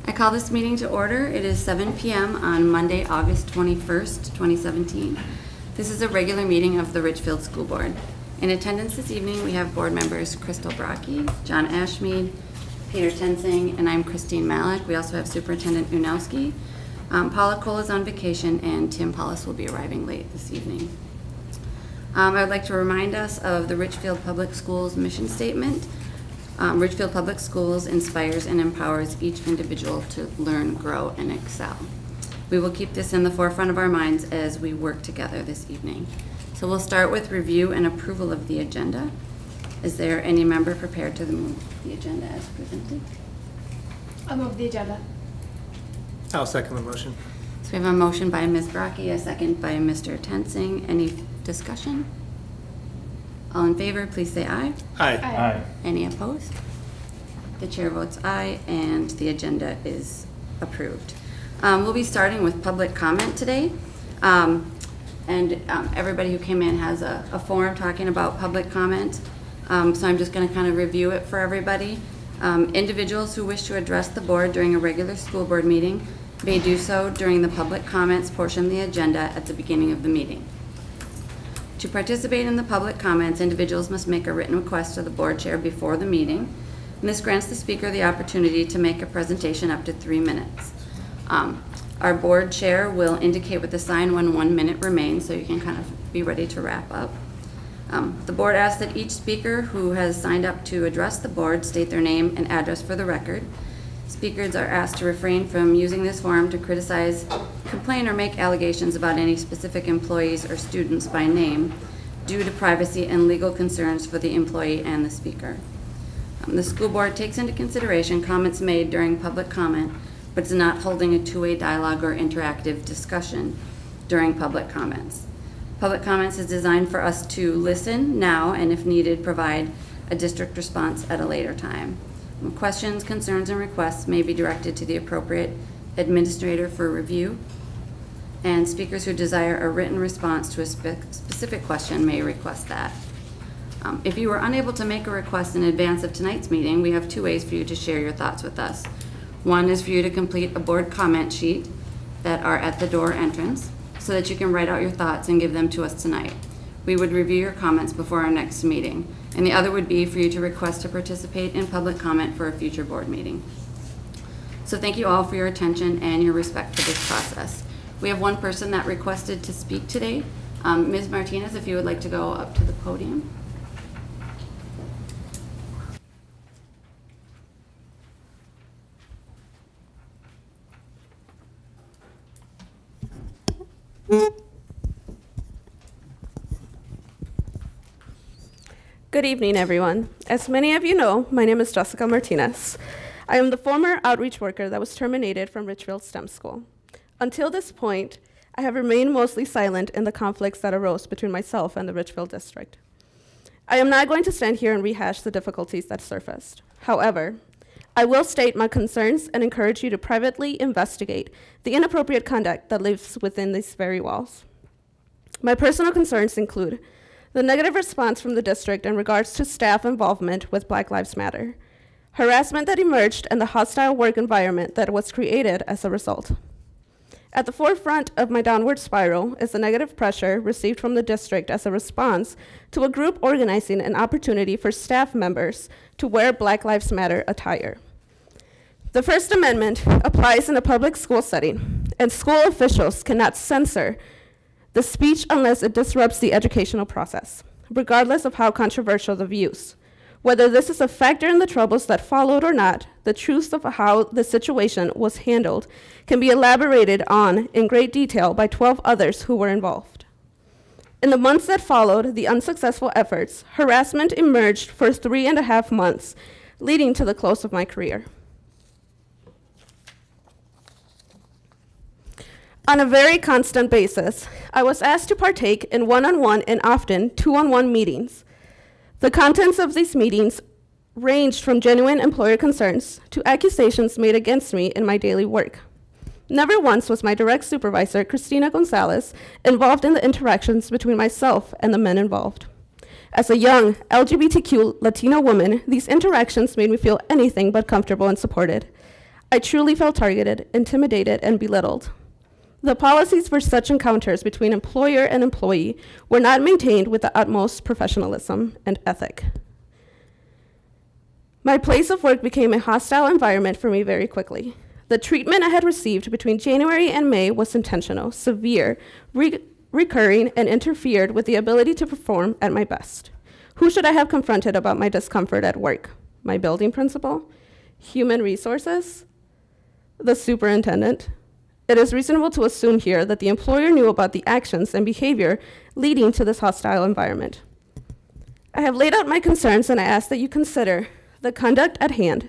I call this meeting to order. It is 7 p.m. on Monday, August 21st, 2017. This is a regular meeting of the Richfield School Board. In attendance this evening, we have board members Crystal Brakke, John Ashmead, Peter Toensing, and I'm Christine Maleck. We also have Superintendent Unowsky. Paula Cole is on vacation, and Tim Paulus will be arriving late this evening. I would like to remind us of the Richfield Public Schools mission statement. Richfield Public Schools inspires and empowers each individual to learn, grow, and excel. We will keep this in the forefront of our minds as we work together this evening. So we'll start with review and approval of the agenda. Is there any member prepared to move the agenda as presented? I'll move the agenda. I'll second the motion. So we have a motion by Ms. Brakke, a second by Mr. Toensing. Any discussion? All in favor, please say aye. Aye. Aye. Any opposed? The chair votes aye, and the agenda is approved. We'll be starting with public comment today. Everybody who came in has a form talking about public comment. So I'm just going to kind of review it for everybody. Individuals who wish to address the board during a regular school board meeting may do so during the public comments portion of the agenda at the beginning of the meeting. To participate in the public comments, individuals must make a written request to the board chair before the meeting. And this grants the speaker the opportunity to make a presentation up to 3 minutes. Our board chair will indicate with the sign when 1 minute remains, so you can kind of be ready to wrap up. The board asks that each speaker who has signed up to address the board state their name and address for the record. Speakers are asked to refrain from using this forum to criticize, complain, or make allegations about any specific employees or students by name due to privacy and legal concerns for the employee and the speaker. The school board takes into consideration comments made during public comment, but is not holding a two-way dialogue or interactive discussion during public comments. Public comments is designed for us to listen now and, if needed, provide a district response at a later time. Questions, concerns, and requests may be directed to the appropriate administrator for review, and speakers who desire a written response to a specific question may request that. If you were unable to make a request in advance of tonight's meeting, we have 2 ways for you to share your thoughts with us. One is for you to complete a board comment sheet that are at the door entrance so that you can write out your thoughts and give them to us tonight. We would review your comments before our next meeting. And the other would be for you to request to participate in public comment for a future board meeting. So thank you all for your attention and your respect for this process. We have one person that requested to speak today. Ms. Martinez, if you would like to go up to the podium. Good evening, everyone. As many of you know, my name is Jessica Martinez. I am the former outreach worker that was terminated from Richfield STEM School. Until this point, I have remained mostly silent in the conflicts that arose between myself and the Richfield district. I am not going to stand here and rehash the difficulties that surfaced. However, I will state my concerns and encourage you to privately investigate the inappropriate conduct that lives within these very walls. My personal concerns include the negative response from the district in regards to staff involvement with Black Lives Matter, harassment that emerged, and the hostile work environment that was created as a result. At the forefront of my downward spiral is the negative pressure received from the district as a response to a group organizing an opportunity for staff members to wear Black Lives Matter attire. The First Amendment applies in a public school setting, and school officials cannot censor the speech unless it disrupts the educational process, regardless of how controversial the views. Whether this is a factor in the troubles that followed or not, the truth of how the situation was handled can be elaborated on in great detail by 12 others who were involved. In the months that followed the unsuccessful efforts, harassment emerged for 3.5 months, leading to the close of my career. On a very constant basis, I was asked to partake in one-on-one and often two-on-one meetings. The contents of these meetings ranged from genuine employer concerns to accusations made against me in my daily work. Never once was my direct supervisor, Christina Gonzalez, involved in the interactions between myself and the men involved. As a young LGBTQ Latina woman, these interactions made me feel anything but comfortable and supported. I truly felt targeted, intimidated, and belittled. The policies for such encounters between employer and employee were not maintained with the utmost professionalism and ethic. My place of work became a hostile environment for me very quickly. The treatment I had received between January and May was intentional, severe, recurring, and interfered with the ability to perform at my best. Who should I have confronted about my discomfort at work? My building principal? Human resources? The superintendent? It is reasonable to assume here that the employer knew about the actions and behavior leading to this hostile environment. I have laid out my concerns, and I ask that you consider the conduct at hand.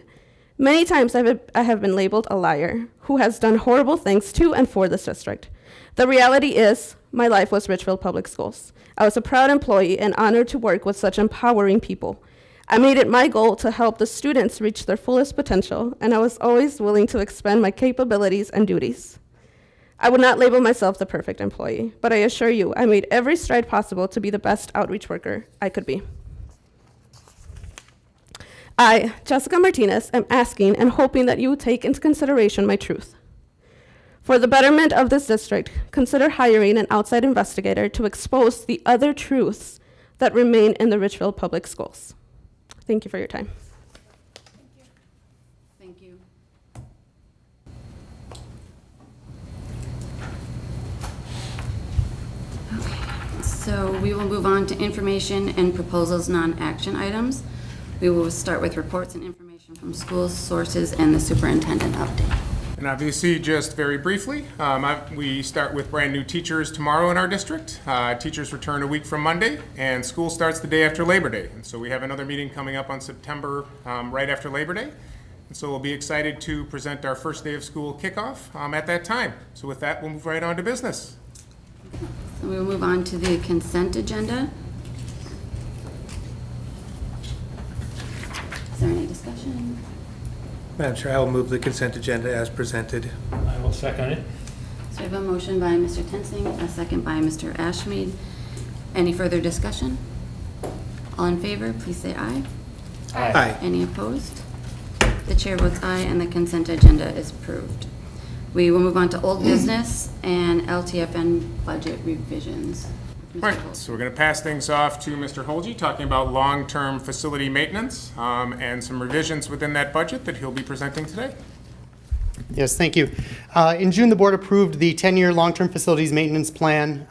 Many times I have been labeled a liar who has done horrible things to and for this district. The reality is, my life was Richfield Public Schools. I was a proud employee and honored to work with such empowering people. I made it my goal to help the students reach their fullest potential, and I was always willing to expend my capabilities and duties. I would not label myself the perfect employee, but I assure you, I made every stride possible to be the best outreach worker I could be. I, Jessica Martinez, am asking and hoping that you will take into consideration my truth. For the betterment of this district, consider hiring an outside investigator to expose the other truths that remain in the Richfield Public Schools. Thank you for your time. Thank you. Okay, so we will move on to information and proposals, non-action items. We will start with reports and information from schools, sources, and the superintendent update. And obviously, just very briefly, we start with brand new teachers tomorrow in our district. Teachers return a week from Monday, and school starts the day after Labor Day. And so we have another meeting coming up on September, right after Labor Day. And so we'll be excited to present our first day of school kickoff at that time. So with that, we'll move right on to business. So we will move on to the consent agenda. Is there any discussion? Madam Chair, I will move the consent agenda as presented. I will second it. So we have a motion by Mr. Toensing, a second by Mr. Ashmead. Any further discussion? All in favor, please say aye. Aye. Any opposed? The chair votes aye, and the consent agenda is approved. We will move on to old business and LTFN budget revisions. Mr. Right, Holt. so we're going to pass things off to Mr. Holge, talking about long-term facility maintenance and some revisions within that budget that he'll be presenting today. Yes, thank you. In June, the board approved the 10-year long-term facilities maintenance plan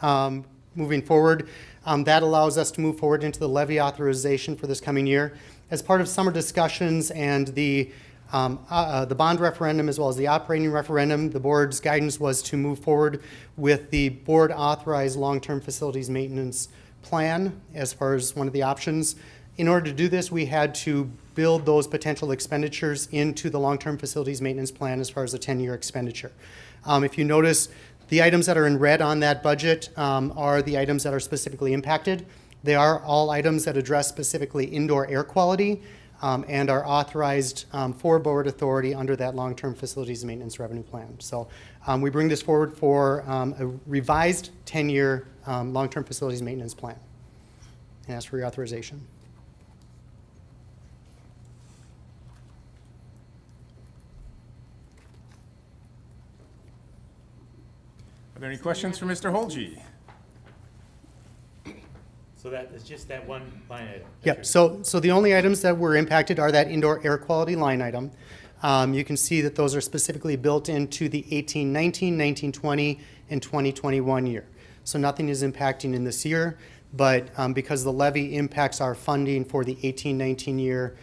moving forward. That allows us to move forward into the levy authorization for this coming year. As part of summer discussions and the bond referendum as well as the operating referendum, the board's guidance was to move forward with the board authorized long-term facilities maintenance plan as far as one of the options. In order to do this, we had to build those potential expenditures into the long-term facilities maintenance plan as far as the 10-year expenditure. If you notice, the items that are in red on that budget are the items that are specifically impacted. They are all items that address specifically indoor air quality and are authorized for board authority under that long-term facilities maintenance revenue plan. So we bring this forward for a revised 10-year long-term facilities maintenance plan and ask for your authorization. Are there any questions for Mr. Holge? So that is just that one line item? Yep, so the only items that were impacted are that indoor air quality line item. You can see that those are specifically built into the 18-19, 19-20, and 2021 year. So nothing is impacting in this year, but because the levy impacts our funding for the 18-19 year,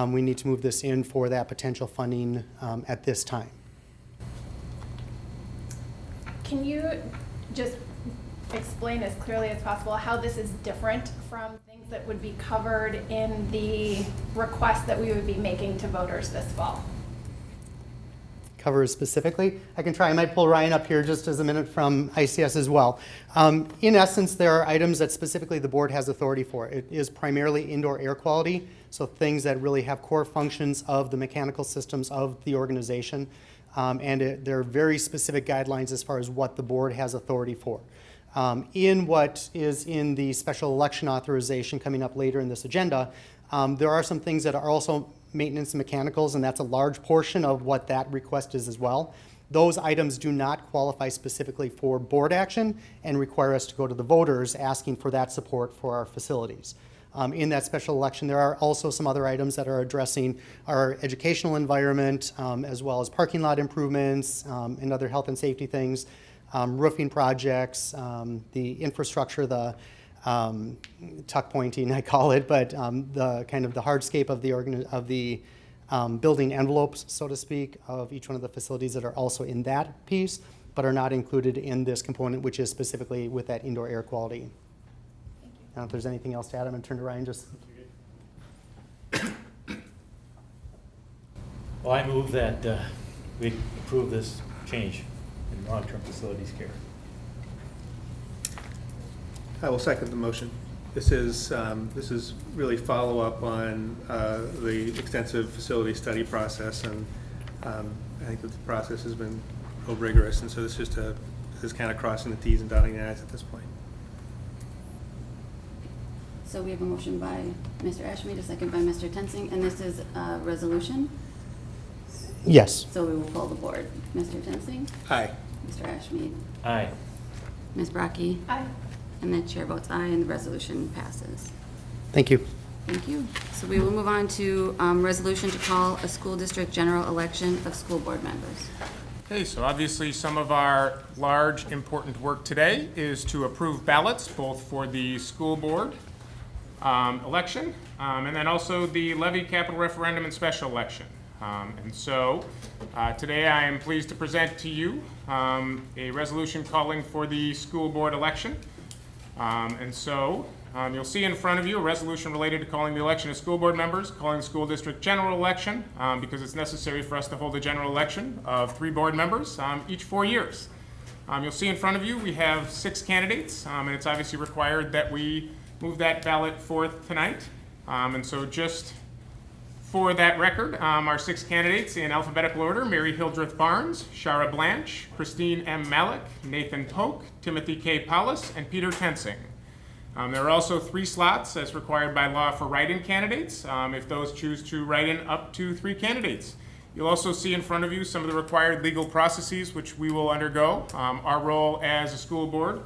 we need to move this in for that potential funding at this time. Can you just explain as clearly as possible how this is different from things that would be covered in the request that we would be making to voters this fall? Covers specifically. I can try. I might pull Ryan up here just as a minute from ICS as well. In essence, there are items that specifically the board has authority for. It is primarily indoor air quality, so things that really have core functions of the mechanical systems of the organization. There are very specific guidelines as far as what the board has authority for. In what is in the special election authorization coming up later in this agenda, there are some things that are also maintenance and mechanicals, and that's a large portion of what that request is as well. Those items do not qualify specifically for board action and require us to go to the voters asking for that support for our facilities. In that special election, there are also some other items that are addressing our educational environment, as well as parking lot improvements and other health and safety things, roofing projects, the infrastructure, the tuck pointing, I call it, but the kind of the hardscape of the building envelopes, so to speak, of each one of the facilities that are also in that piece, but are not included in this component, which is specifically with that indoor air quality. I don't know if there's anything else to add. I'm going to turn to Ryan. Well, I move that we approve this change in long-term facilities care. I will second the motion. This is really follow-up on the extensive facility study process, and I think that the process has been real rigorous, and so this is kind of crossing the T's and dotting the I's at this point. So we have a motion by Mr. Ashmead, a second by Mr. Toensing, and this is a resolution. Yes. So we will poll the board. Mr. Toensing, Aye. Mr. Ashmead, Aye. Ms. Brakke, Aye. and the chair votes aye, and the resolution passes. Thank you. Thank you. So we will move on to resolution to call a school district general election of school board members. Okay, so obviously some of our large, important work today is to approve ballots, both for the school board election, and then also the levy capital referendum and special election. And so today I am pleased to present to you a resolution calling for the school board election. And so you'll see in front of you a resolution related to calling the election of school board members, calling the school district general election, because it's necessary for us to hold a general election of 3 board members each 4 years. You'll see in front of you we have 6 candidates, and it's obviously required that we move that ballot forth tonight. And so just for that record, our 6 candidates in alphabetical order: Mary Hildreth Barnes, Shara Blanche, Christine M. Maleck, Nathan Polk, Timothy K. Paulus, and Peter Toensing. There are also 3 slots as required by law for write-in candidates, if those choose to write in up to 3 candidates. You'll also see in front of you some of the required legal processes which we will undergo. Our role as a school board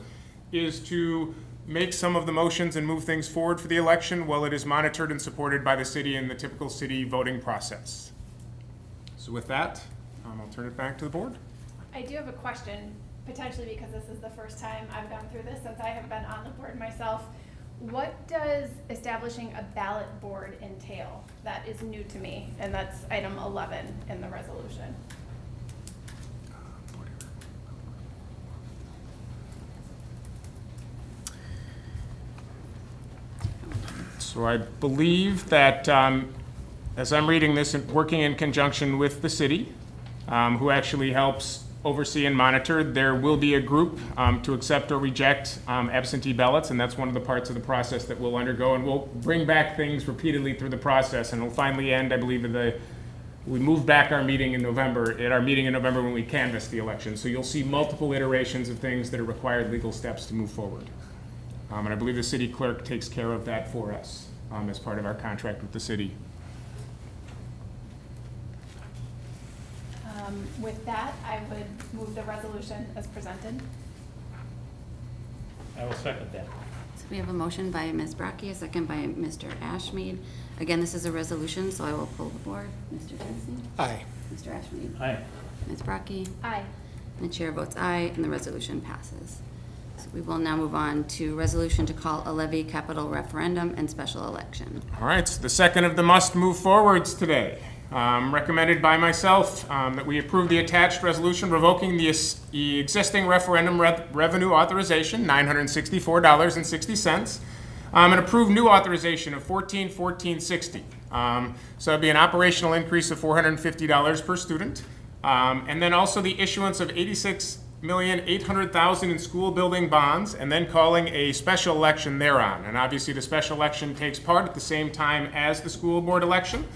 is to make some of the motions and move things forward for the election while it is monitored and supported by the city in the typical city voting process. So with that, I'll turn it back to the board. I do have a question, potentially because this is the first time I've gone through this since I have been on the board myself. What does establishing a ballot board entail? That is new to me, and that's item 11 in the resolution. So I believe that, as I'm reading this, working in conjunction with the city, who actually helps oversee and monitor, there will be a group to accept or reject absentee ballots, and that's one of the parts of the process that we'll undergo, and we'll bring back things repeatedly through the process, and it'll finally end, I believe, we move back our meeting in November, when we canvass the election. So you'll see multiple iterations of things that are required legal steps to move forward. And I believe the city clerk takes care of that for us as part of our contract with the city. With that, I would move the resolution as presented. I will second that. So we have a motion by Ms. Brakke, a second by Mr. Ashmead. Again, this is a resolution, so I will poll the board. Mr. Toensing, Aye. Mr. Ashmead, Aye. Ms. Brakke, Aye. and the chair votes aye, and the resolution passes. So we will now move on to resolution to call a levy capital referendum and special election. All right, so the second of the must move forwards today. Recommended by myself that we approve the attached resolution revoking the existing referendum revenue authorization, $964.60, and approve new authorization of $1414.60. So that'd be an operational increase of $450 per student. And then also the issuance of $86,800,000 in school building bonds, and then calling a special election thereon. And obviously the special election takes part at the same time as the school board election.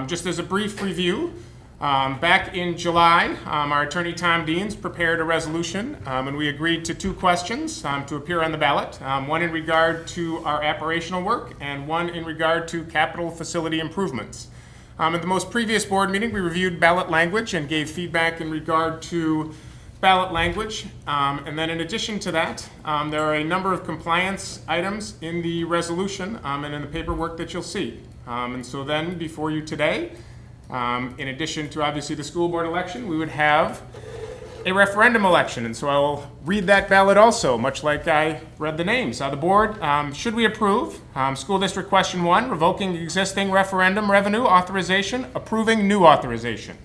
Just as a brief review, Back in July, our attorney Tom Deans prepared a resolution, and we agreed to 2 questions to appear on the ballot, one in regard to our operational work and one in regard to capital facility improvements. At the most previous board meeting, we reviewed ballot language and gave feedback in regard to ballot language. And then in addition to that, there are a number of compliance items in the resolution and in the paperwork that you'll see. And so then before you today, in addition to obviously the school board election, we would have a referendum election. And so I will read that ballot also, much like I read the names. The board, should we approve School District Question 1, revoking existing referendum revenue authorization, approving new authorization?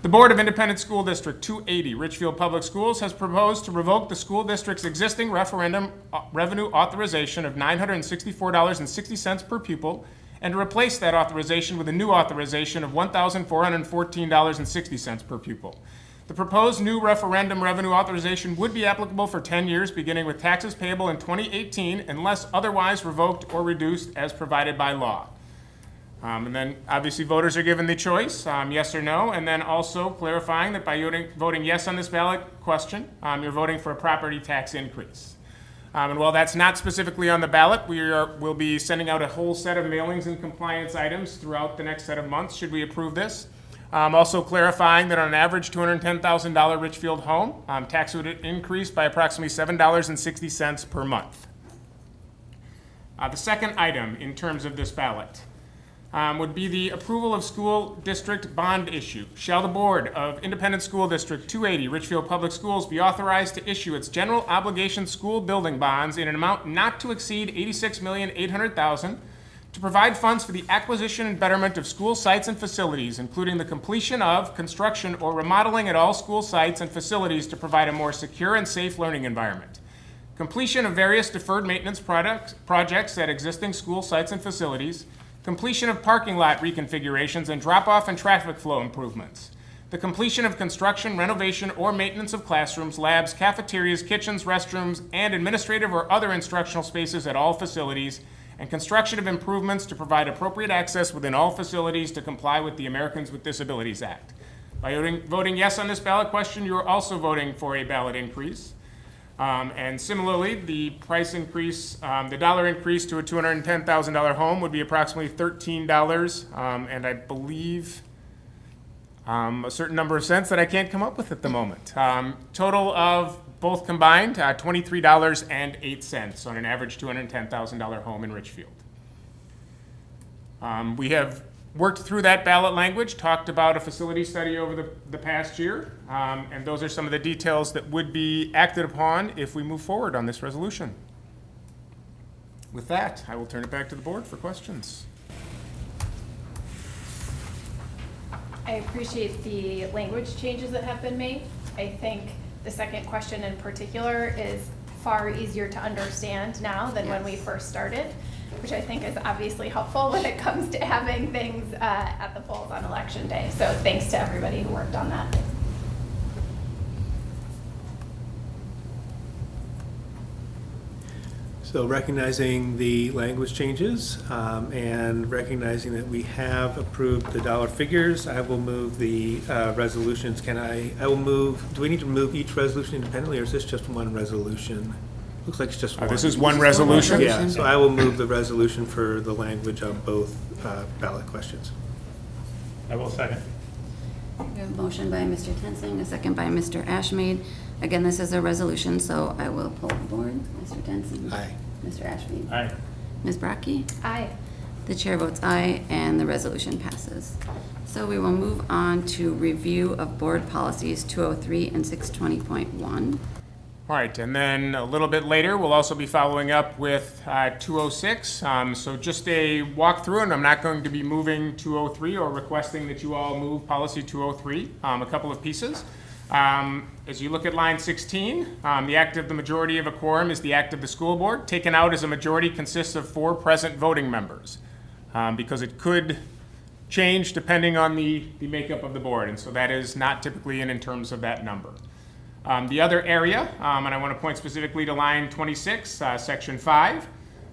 The Board of Independent School District 280, Richfield Public Schools, has proposed to revoke the school district's existing referendum revenue authorization of $964.60 per pupil and to replace that authorization with a new authorization of $1,414.60 per pupil. The proposed new referendum revenue authorization would be applicable for 10 years, beginning with taxes payable in 2018, unless otherwise revoked or reduced as provided by law. And then obviously voters are given the choice, yes or no, and then also clarifying that by voting yes on this ballot question, you're voting for a property tax increase. And while that's not specifically on the ballot, we'll be sending out a whole set of mailings and compliance items throughout the next set of months should we approve this. Also clarifying that on an average $210,000 Richfield home, tax would increase by approximately $7.60 per month. The second item in terms of this ballot would be the approval of school district bond issue. Shall the Board of Independent School District 280, Richfield Public Schools, be authorized to issue its general obligation school building bonds in an amount not to exceed $86,800,000 to provide funds for the acquisition and betterment of school sites and facilities, including the completion of construction or remodeling at all school sites and facilities to provide a more secure and safe learning environment, completion of various deferred maintenance projects at existing school sites and facilities, completion of parking lot reconfigurations and drop-off and traffic flow improvements, the completion of construction, renovation, or maintenance of classrooms, labs, cafeterias, kitchens, restrooms, and administrative or other instructional spaces at all facilities, and construction of improvements to provide appropriate access within all facilities to comply with the Americans with Disabilities Act. By voting yes on this ballot question, you are also voting for a ballot increase. And similarly, the price increase, the dollar increase to a $210,000 home would be approximately $13, and I believe a certain number of cents that I can't come up with at the moment. Total of both combined, $23.08 on an average $210,000 home in Richfield. We have worked through that ballot language, talked about a facility study over the past year, and those are some of the details that would be acted upon if we move forward on this resolution. With that, I will turn it back to the board for questions. I appreciate the language changes that have been made. I think the second question in particular is far easier to understand now than when we first started, which I think is obviously helpful when it comes to having things at the polls on election day. So thanks to everybody who worked on that. So recognizing the language changes and recognizing that we have approved the dollar figures, I will move the resolutions. I will move, do we need to move each resolution independently, or is this just one resolution? Looks like it's just one. This is one resolution? Yeah, so I will move the resolution for the language of both ballot questions. I will second. We have a motion by Mr. Toensing, a second by Mr. Ashmead. Again, this is a resolution, so I will poll the board. Mr. Toensing. Aye. Mr. Ashmead. Aye. Ms. Brakke. Aye. The chair votes aye, and the resolution passes. So we will move on to review of board policies 203 and 620.1. All right, and then a little bit later, we'll also be following up with 206. So just a walkthrough, and I'm not going to be moving 203 or requesting that you all move policy 203, a couple of pieces. As you look at line 16, the act of the majority of a quorum is the act of the school board. Taken out as a majority consists of 4 present voting members, because it could change depending on the makeup of the board, and so that is not typically in terms of that number. The other area, and I want to point specifically to line 26, section 5,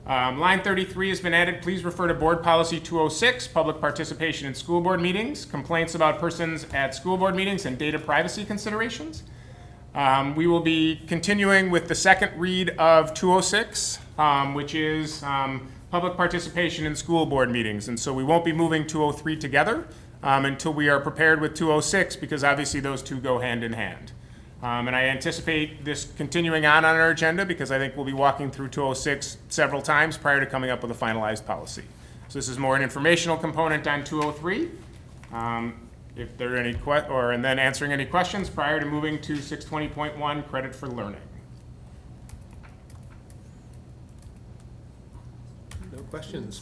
Line 33 has been added. Please refer to Board Policy 206, Public Participation in School Board Meetings, Complaints about Persons at School Board Meetings, and Data Privacy Considerations. We will be continuing with the second read of 206, which is Public Participation in School Board Meetings. And so we won't be moving 203 together until we are prepared with 206, because obviously those two go hand in hand. And I anticipate this continuing on our agenda because I think we'll be walking through 206 several times prior to coming up with a finalized policy. So this is more an informational component on 203. If there are any and then answering any questions prior to moving to 620.1, credit for learning. No questions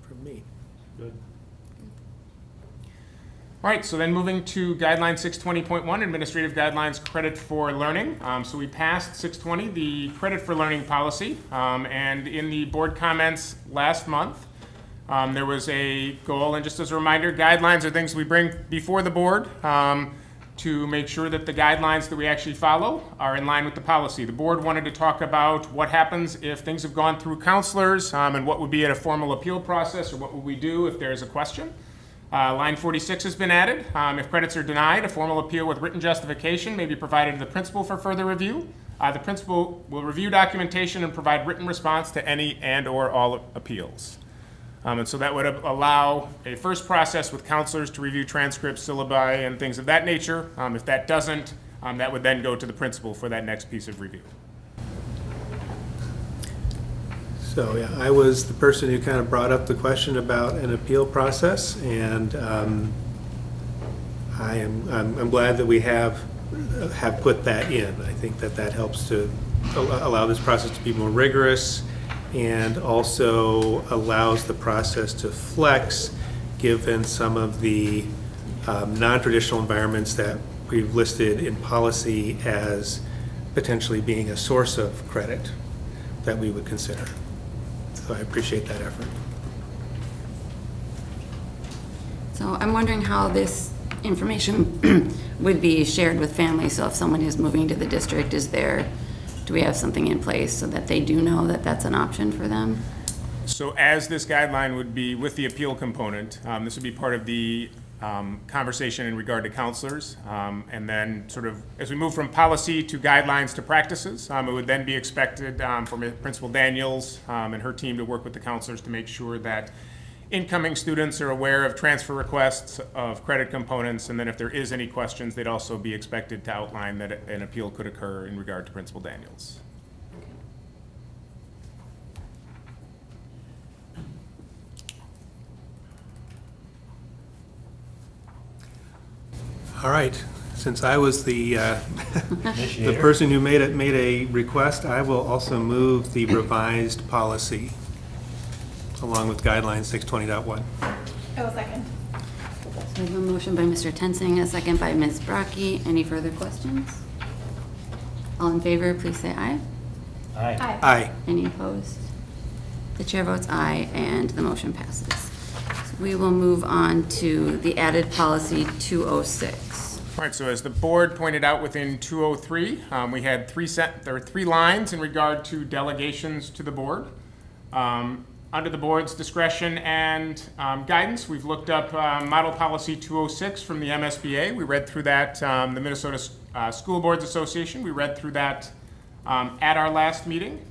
from me. Good. All right, so then moving to guideline 620.1, administrative guidelines, credit for learning. So we passed 620, the credit for learning policy, and in the board comments last month, there was a goal, and just as a reminder, guidelines are things we bring before the board to make sure that the guidelines that we actually follow are in line with the policy. The board wanted to talk about what happens if things have gone through counselors and what would be at a formal appeal process, or what would we do if there's a question. Line 46 has been added. If credits are denied, a formal appeal with written justification may be provided to the principal for further review. The principal will review documentation and provide written response to any and/or all appeals. And so that would allow a first process with counselors to review transcripts, syllabi, and things of that nature. If that doesn't, that would then go to the principal for that next piece of review. So, yeah, I was the person who kind of brought up the question about an appeal process, and I'm glad that we have put that in. I think that helps to allow this process to be more rigorous, and also allows the process to flex given some of the non-traditional environments that we've listed in policy as potentially being a source of credit that we would consider. So I appreciate that effort. So I'm wondering how this information would be shared with families. So if someone is moving to the district, do we have something in place so that they do know that that's an option for them? So as this guideline would be with the appeal component, this would be part of the conversation in regard to counselors. And then sort of as we move from policy to guidelines to practices, it would then be expected from Principal Daniels and her team to work with the counselors to make sure that incoming students are aware of transfer requests, of credit components, and then if there is any questions, they'd also be expected to outline that an appeal could occur in regard to Principal Daniels. All right, since I was the Initiator. person who made a request, I will also move the revised policy along with guidelines 620.1. I will second. So we have a motion by Mr. Toensing, a second by Ms. Brakke. Any further questions? All in favor, please say aye. Aye. Aye. Aye. Any opposed? The chair votes aye, and the motion passes. So we will move on to the added policy 206. All right, so as the board pointed out within 203, we had three lines in regard to delegations to the board. Under the board's discretion and guidance, we've looked up Model Policy 206 from the MSBA. We read through that, the Minnesota School Boards Association. We read through that at our last meeting.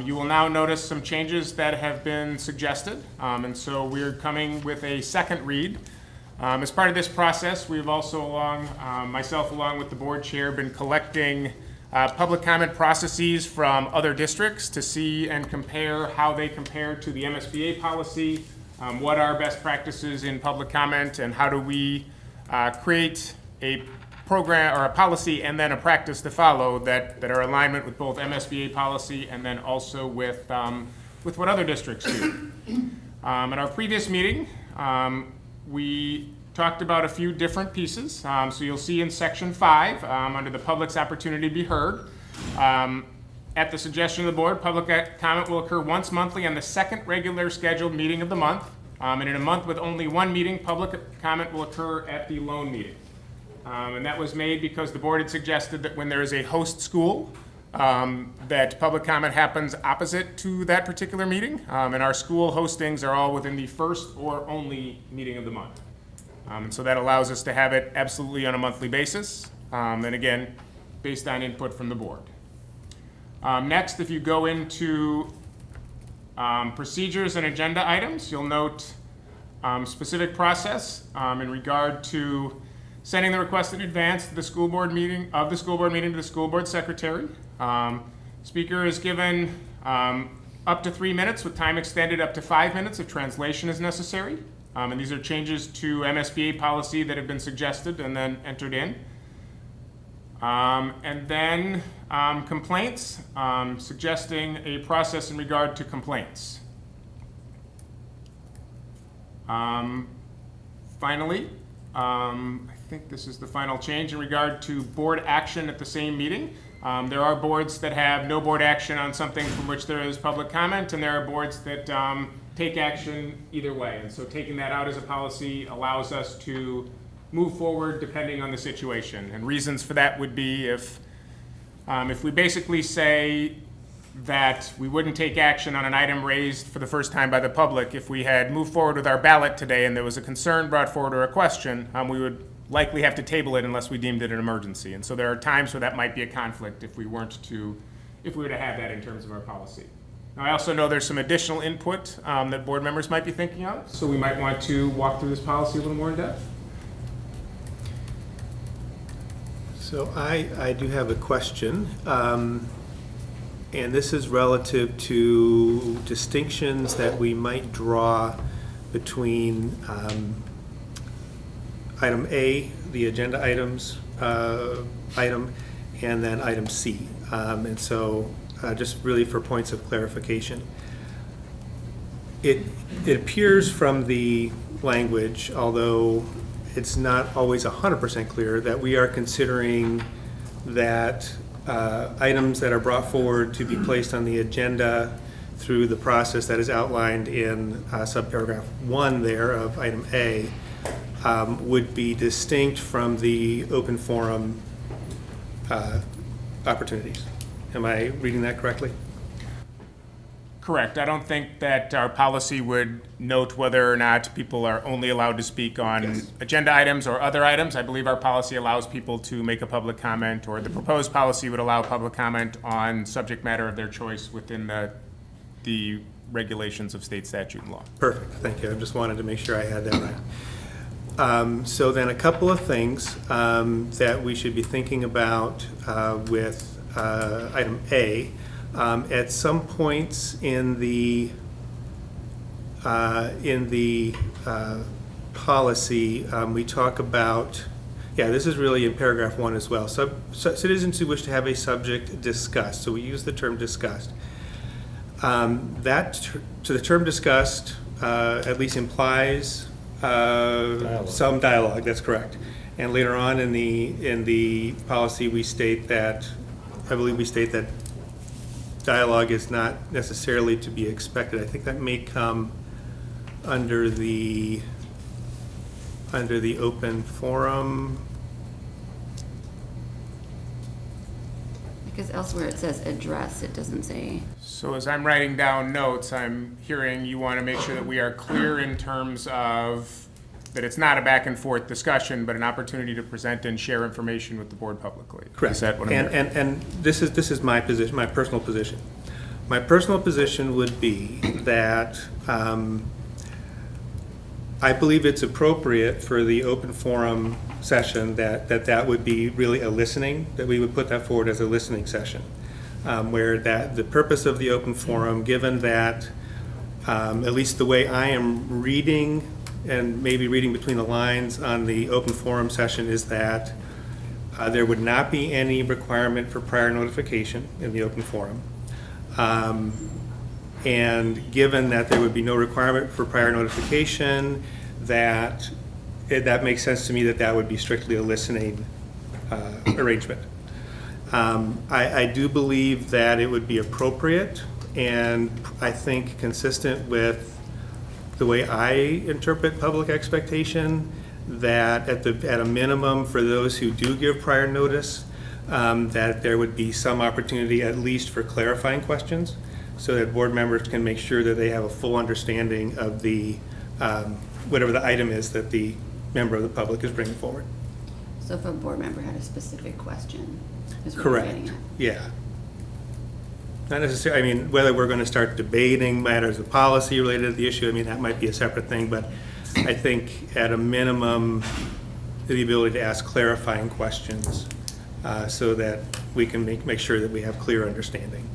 You will now notice some changes that have been suggested, and so we're coming with a second read. As part of this process, we've also, myself along with the board chair, been collecting public comment processes from other districts to see and compare how they compare to the MSBA policy, what are best practices in public comment, and how do we create a program or a policy and then a practice to follow that are in alignment with both MSBA policy and then also with what other districts do. At our previous meeting, we talked about a few different pieces. So you'll see in section 5, under the public's opportunity to be heard, at the suggestion of the board, public comment will occur once monthly on the second regular scheduled meeting of the month. And in a month with only one meeting, public comment will occur at the lone meeting. And that was made because the board had suggested that when there is a host school, that public comment happens opposite to that particular meeting. And our school hostings are all within the first or only meeting of the month. And so that allows us to have it absolutely on a monthly basis. And again, based on input from the board. Next, if you go into procedures and agenda items, you'll note specific process in regard to sending the request in advance to the school board meeting, to the school board secretary. Speaker is given up to 3 minutes with time extended up to 5 minutes if translation is necessary. And these are changes to MSBA policy that have been suggested and then entered in. And then complaints, suggesting a process in regard to complaints. Finally, I think this is the final change in regard to board action at the same meeting. There are boards that have no board action on something from which there is public comment, and there are boards that take action either way. And so taking that out as a policy allows us to move forward depending on the situation. And reasons for that would be if we basically say that we wouldn't take action on an item raised for the first time by the public, if we had moved forward with our ballot today and there was a concern brought forward or a question, we would likely have to table it unless we deemed it an emergency. And so there are times where that might be a conflict if we were to have that in terms of our policy. Now, I also know there's some additional input that board members might be thinking of, so we might want to walk through this policy a little more in depth. So I do have a question, and this is relative to distinctions that we might draw between item A, the agenda items item, and then item C. And so just really for points of clarification. It appears from the language, although it's not always 100% clear, that we are considering that items that are brought forward to be placed on the agenda through the process that is outlined in subparagraph 1 there of item A would be distinct from the open forum opportunities. Am I reading that correctly? Correct. I don't think that our policy would note whether or not people are only allowed to speak on agenda items or other items. I believe our policy allows people to make a public comment, or the proposed policy would allow public comment on subject matter of their choice within the regulations of state statute and law. Perfect, thank you. I just wanted to make sure I had that right. So then a couple of things that we should be thinking about with item A. At some points in the policy, we talk about, this is really in paragraph 1 as well. Citizens who wish to have a subject discussed. So we use the term discussed. The term discussed at least implies some dialogue. That's correct. And later on in the policy, we state that, I believe we state that dialogue is not necessarily to be expected. I think that may come under the open forum. Because elsewhere it says address, it doesn't say. So as I'm writing down notes, I'm hearing you want to make sure that we are clear in terms of that it's not a back and forth discussion, but an opportunity to present and share information with the board publicly. Correct. Is that what I'm hearing? And this is my position, my personal position. My personal position would be that I believe it's appropriate for the open forum session that would be really a listening, that we would put that forward as a listening session, where that the purpose of the open forum, given that at least the way I am reading and maybe reading between the lines on the open forum session, is that there would not be any requirement for prior notification in the open forum. And given that there would be no requirement for prior notification, that makes sense to me that would be strictly a listening arrangement. I do believe that it would be appropriate, and I think consistent with the way I interpret public expectation, that at a minimum, for those who do give prior notice, that there would be some opportunity at least for clarifying questions so that board members can make sure that they have a full understanding of the, whatever the item is that the member of the public is bringing forward. So if a board member had a specific question, is what you're Correct, getting at. yeah. Not necessarily, I mean, whether we're going to start debating matters of policy related to the issue, I mean, that might be a separate thing, but I think at a minimum, the ability to ask clarifying questions so that we can make sure that we have clear understanding.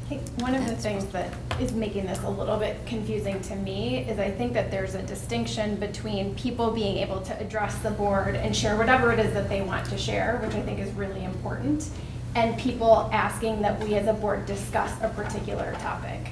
I think one of the things that is making this a little bit confusing to me is I think that there's a distinction between people being able to address the board and share whatever it is that they want to share, which I think is really important, and people asking that we as a board discuss a particular topic.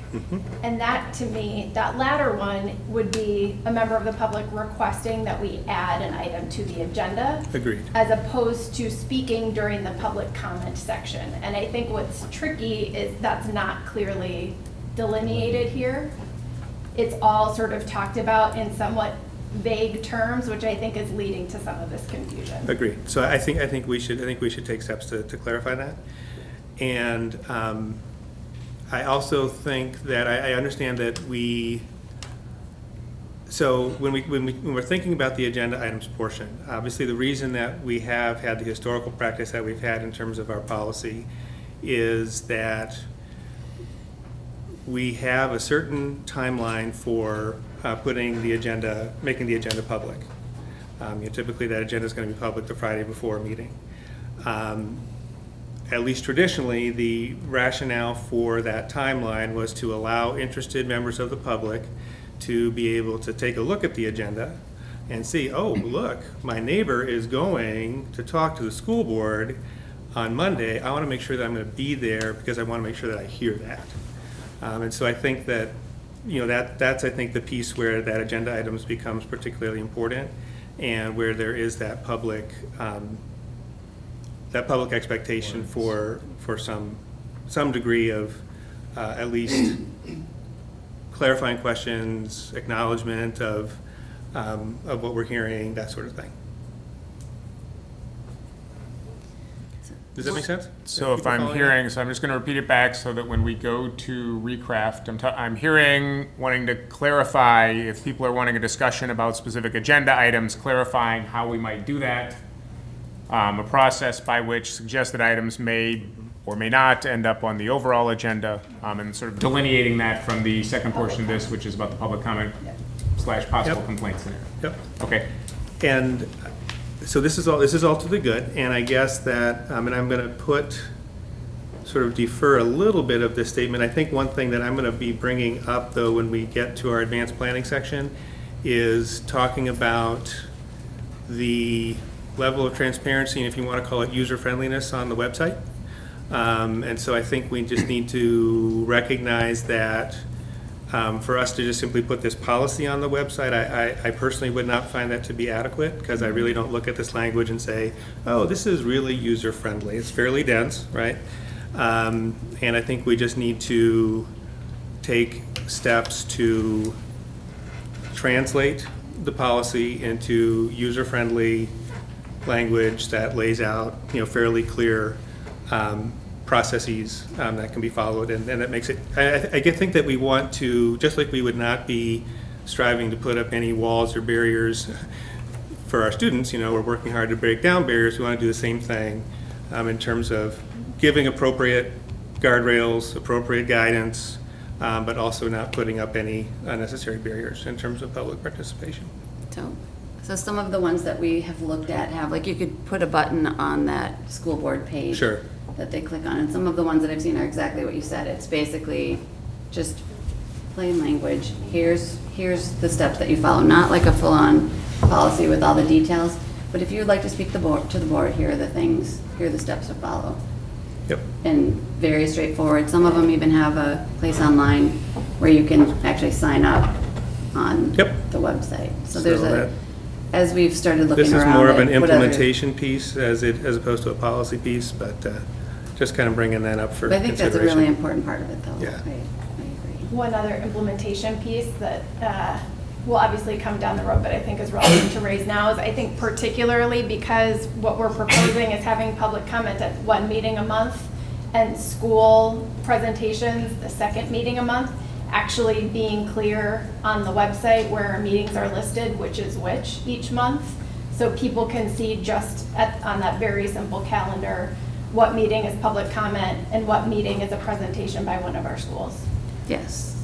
And that, to me, that latter one would be a member of the public requesting that we add an item to the agenda. Agreed. As opposed to speaking during the public comment section. And I think what's tricky is that's not clearly delineated here. It's all sort of talked about in somewhat vague terms, which I think is leading to some of this confusion. Agreed. So I think we should take steps to clarify that. And I also think that I understand that so when we're thinking about the agenda items portion, obviously the reason that we have had the historical practice that we've had in terms of our policy is that we have a certain timeline for making the agenda public. Typically that agenda is going to be public the Friday before a meeting. At least traditionally, the rationale for that timeline was to allow interested members of the public to be able to take a look at the agenda and see, oh, look, my neighbor is going to talk to the school board on Monday. I want to make sure that I'm going to be there because I want to make sure that I hear that. And so I think that, that's I think the piece where that agenda items becomes particularly important and where there is that public expectation for some degree of at least clarifying questions, acknowledgement of what we're hearing, that sort of thing. Does that make sense? So if I'm hearing, so I'm just going to repeat it back so that when we go to recraft, I'm hearing wanting to clarify if people are wanting a discussion about specific agenda items, clarifying how we might do that, a process by which suggested items may or may not end up on the overall agenda, and sort of delineating that from the second portion of this, which is about the public comment / possible Yep. complaint scenario. Yep. Okay. And so this is all to the good, and I guess that, and I'm going to sort of defer a little bit of this statement. I think one thing that I'm going to be bringing up, though, when we get to our advanced planning section is talking about the level of transparency, and if you want to call it user-friendliness on the website. And so I think we just need to recognize that for us to just simply put this policy on the website, I personally would not find that to be adequate because I really don't look at this language and say, oh, this is really user-friendly. It's fairly dense, right? And I think we just need to take steps to translate the policy into user-friendly language that lays out, fairly clear processes that can be followed, and that makes it, I think that we want to, just like we would not be striving to put up any walls or barriers for our students, we're working hard to break down barriers, we want to do the same thing in terms of giving appropriate guardrails, appropriate guidance, but also not putting up any unnecessary barriers in terms of public participation. So some of the ones that we have looked at have, like, you could put a button on that school board page. Sure. That they click on, and some of the ones that I've seen are exactly what you said. It's basically just plain language. Here's the steps that you follow, not like a full-on policy with all the details, but if you would like to speak to the board, here are the things, here are the steps to follow. Yep. And very straightforward. Some of them even have a place online where you can actually sign up on Yep. the website. So So there's that- as we've started looking This is around more of an at what other- implementation piece as opposed to a policy piece, but just kind of bringing that up for But I think that's a consideration. really important part of it, though. Yeah. I agree. One other implementation piece that will obviously come down the road, but I think is relevant to raise now, is I think particularly because what we're proposing is having public comment at one meeting a month and school presentations the second meeting a month, actually being clear on the website where our meetings are listed, which is which each month, so people can see just on that very simple calendar what meeting is public comment and what meeting is a presentation by one of our schools. Yes.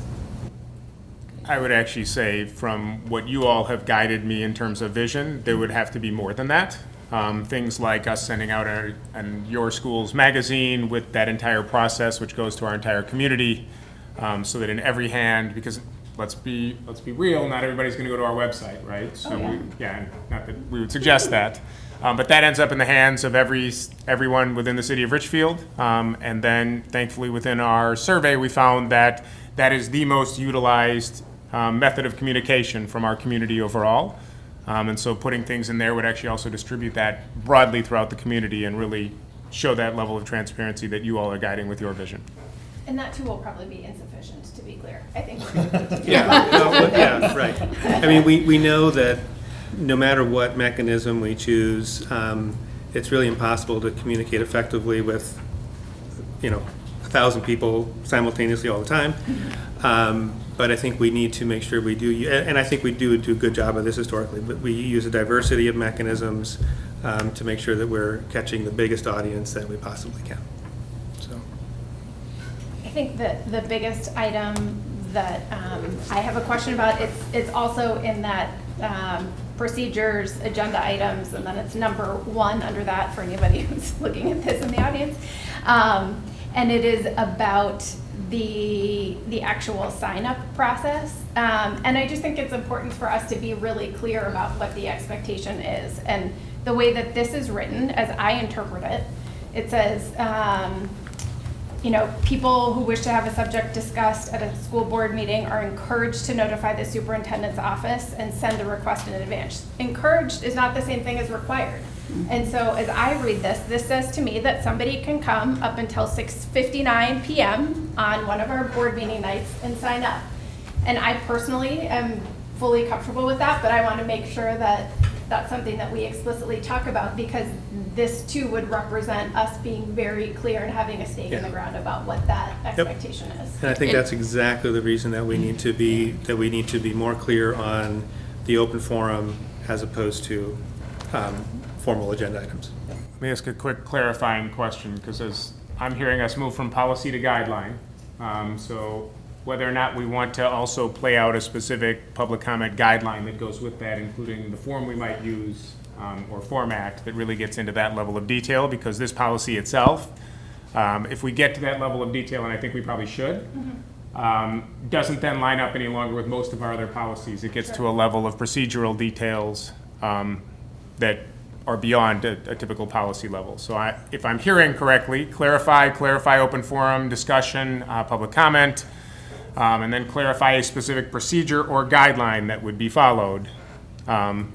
I would actually say, from what you all have guided me in terms of vision, there would have to be more than that. Things like us sending out your school's magazine with that entire process, which goes to our entire community, so that in every hand, because let's be real, not everybody's going to go to our website, right? So not that we would suggest that, but that ends up in the hands of everyone within the city of Richfield, and then thankfully within our survey we found that that is the most utilized method of communication from our community overall. And so putting things in there would actually also distribute that broadly throughout the community and really show that level of transparency that you all are guiding with your vision. And that too will probably be insufficient, to be clear. I think we're going to need to do Yeah, right. I mean, we know that no matter what mechanism we choose, it's really impossible to communicate effectively with, 1,000 people simultaneously all the time. But I think we need to make sure we do, and I think we do a good job of this historically, but we use a diversity of mechanisms to make sure that we're catching the biggest audience that we possibly can. So, I think that the biggest item that I have a question about, it's also in that procedures, agenda items, and then it's number 1 under that for anybody who's looking at this in the audience. And it is about the actual sign-up process. And I just think it's important for us to be really clear about what the expectation is. And the way that this is written, as I interpret it, it says, people who wish to have a subject discussed at a school board meeting are encouraged to notify the superintendent's office and send a request in advance. Encouraged is not the same thing as required. And so as I read this says to me that somebody can come up until 6:59 p.m. on one of our board meeting nights and sign up. And I personally am fully comfortable with that, but I want to make sure that that's something that we explicitly talk about, because this too would represent us being very clear and having a stake in the ground about what that expectation is. and I think that's exactly the reason that we need to be more clear on the open forum as opposed to formal agenda items. Let me ask a quick clarifying question, because as I'm hearing us move from policy to guideline, so whether or not we want to also play out a specific public comment guideline that goes with that, including the form we might use or format that really gets into that level of detail, because this policy itself, if we get to that level of detail, and I think we probably should, doesn't then line up any longer with most of our other policies. It gets to a level of procedural details that are beyond a typical policy level. So if I'm hearing correctly, clarify open forum, discussion, public comment, and then clarify a specific procedure or guideline that would be followed. And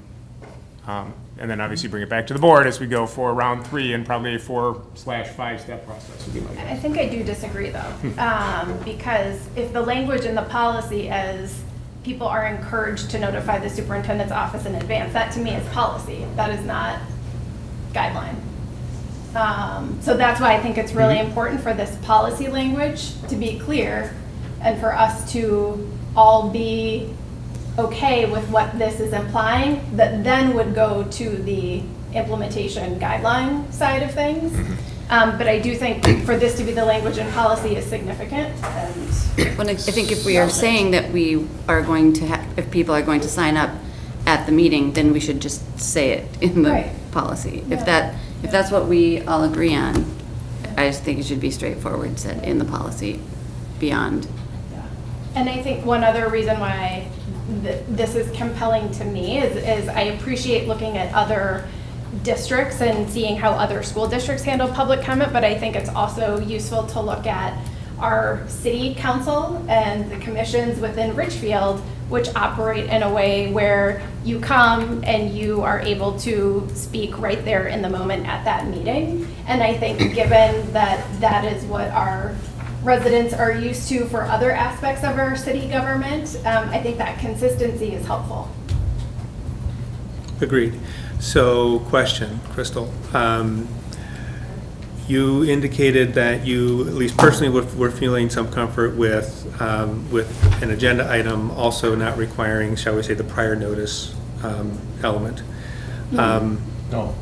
then obviously bring it back to the board as we go for round 3 and probably a 4/5 step process would be my guess. I think I do disagree though, because if the language in the policy is people are encouraged to notify the superintendent's office in advance, that to me is policy. That is not guideline. So that's why I think it's really important for this policy language to be clear and for us to all be okay with what this is implying, that then would go to the implementation guideline side of things. But I do think for this to be the language in policy is significant. And Well, I think if we are saying that we are going to if people are going to sign up at the meeting, then we should just say it in the Right. policy. Yeah. If that's what we all agree on, I just think it should be straightforward, said in the policy, beyond. And I think one other reason why this is compelling to me is I appreciate looking at other districts and seeing how other school districts handle public comment, but I think it's also useful to look at our city council and the commissions within Richfield, which operate in a way where you come and you are able to speak right there in the moment at that meeting. And I think given that that is what our residents are used to for other aspects of our city government. I think that consistency is helpful. Agreed. So, question, Crystal. You indicated that you, at least personally, were feeling some comfort with an agenda item also not requiring, shall we say, the prior notice element. No.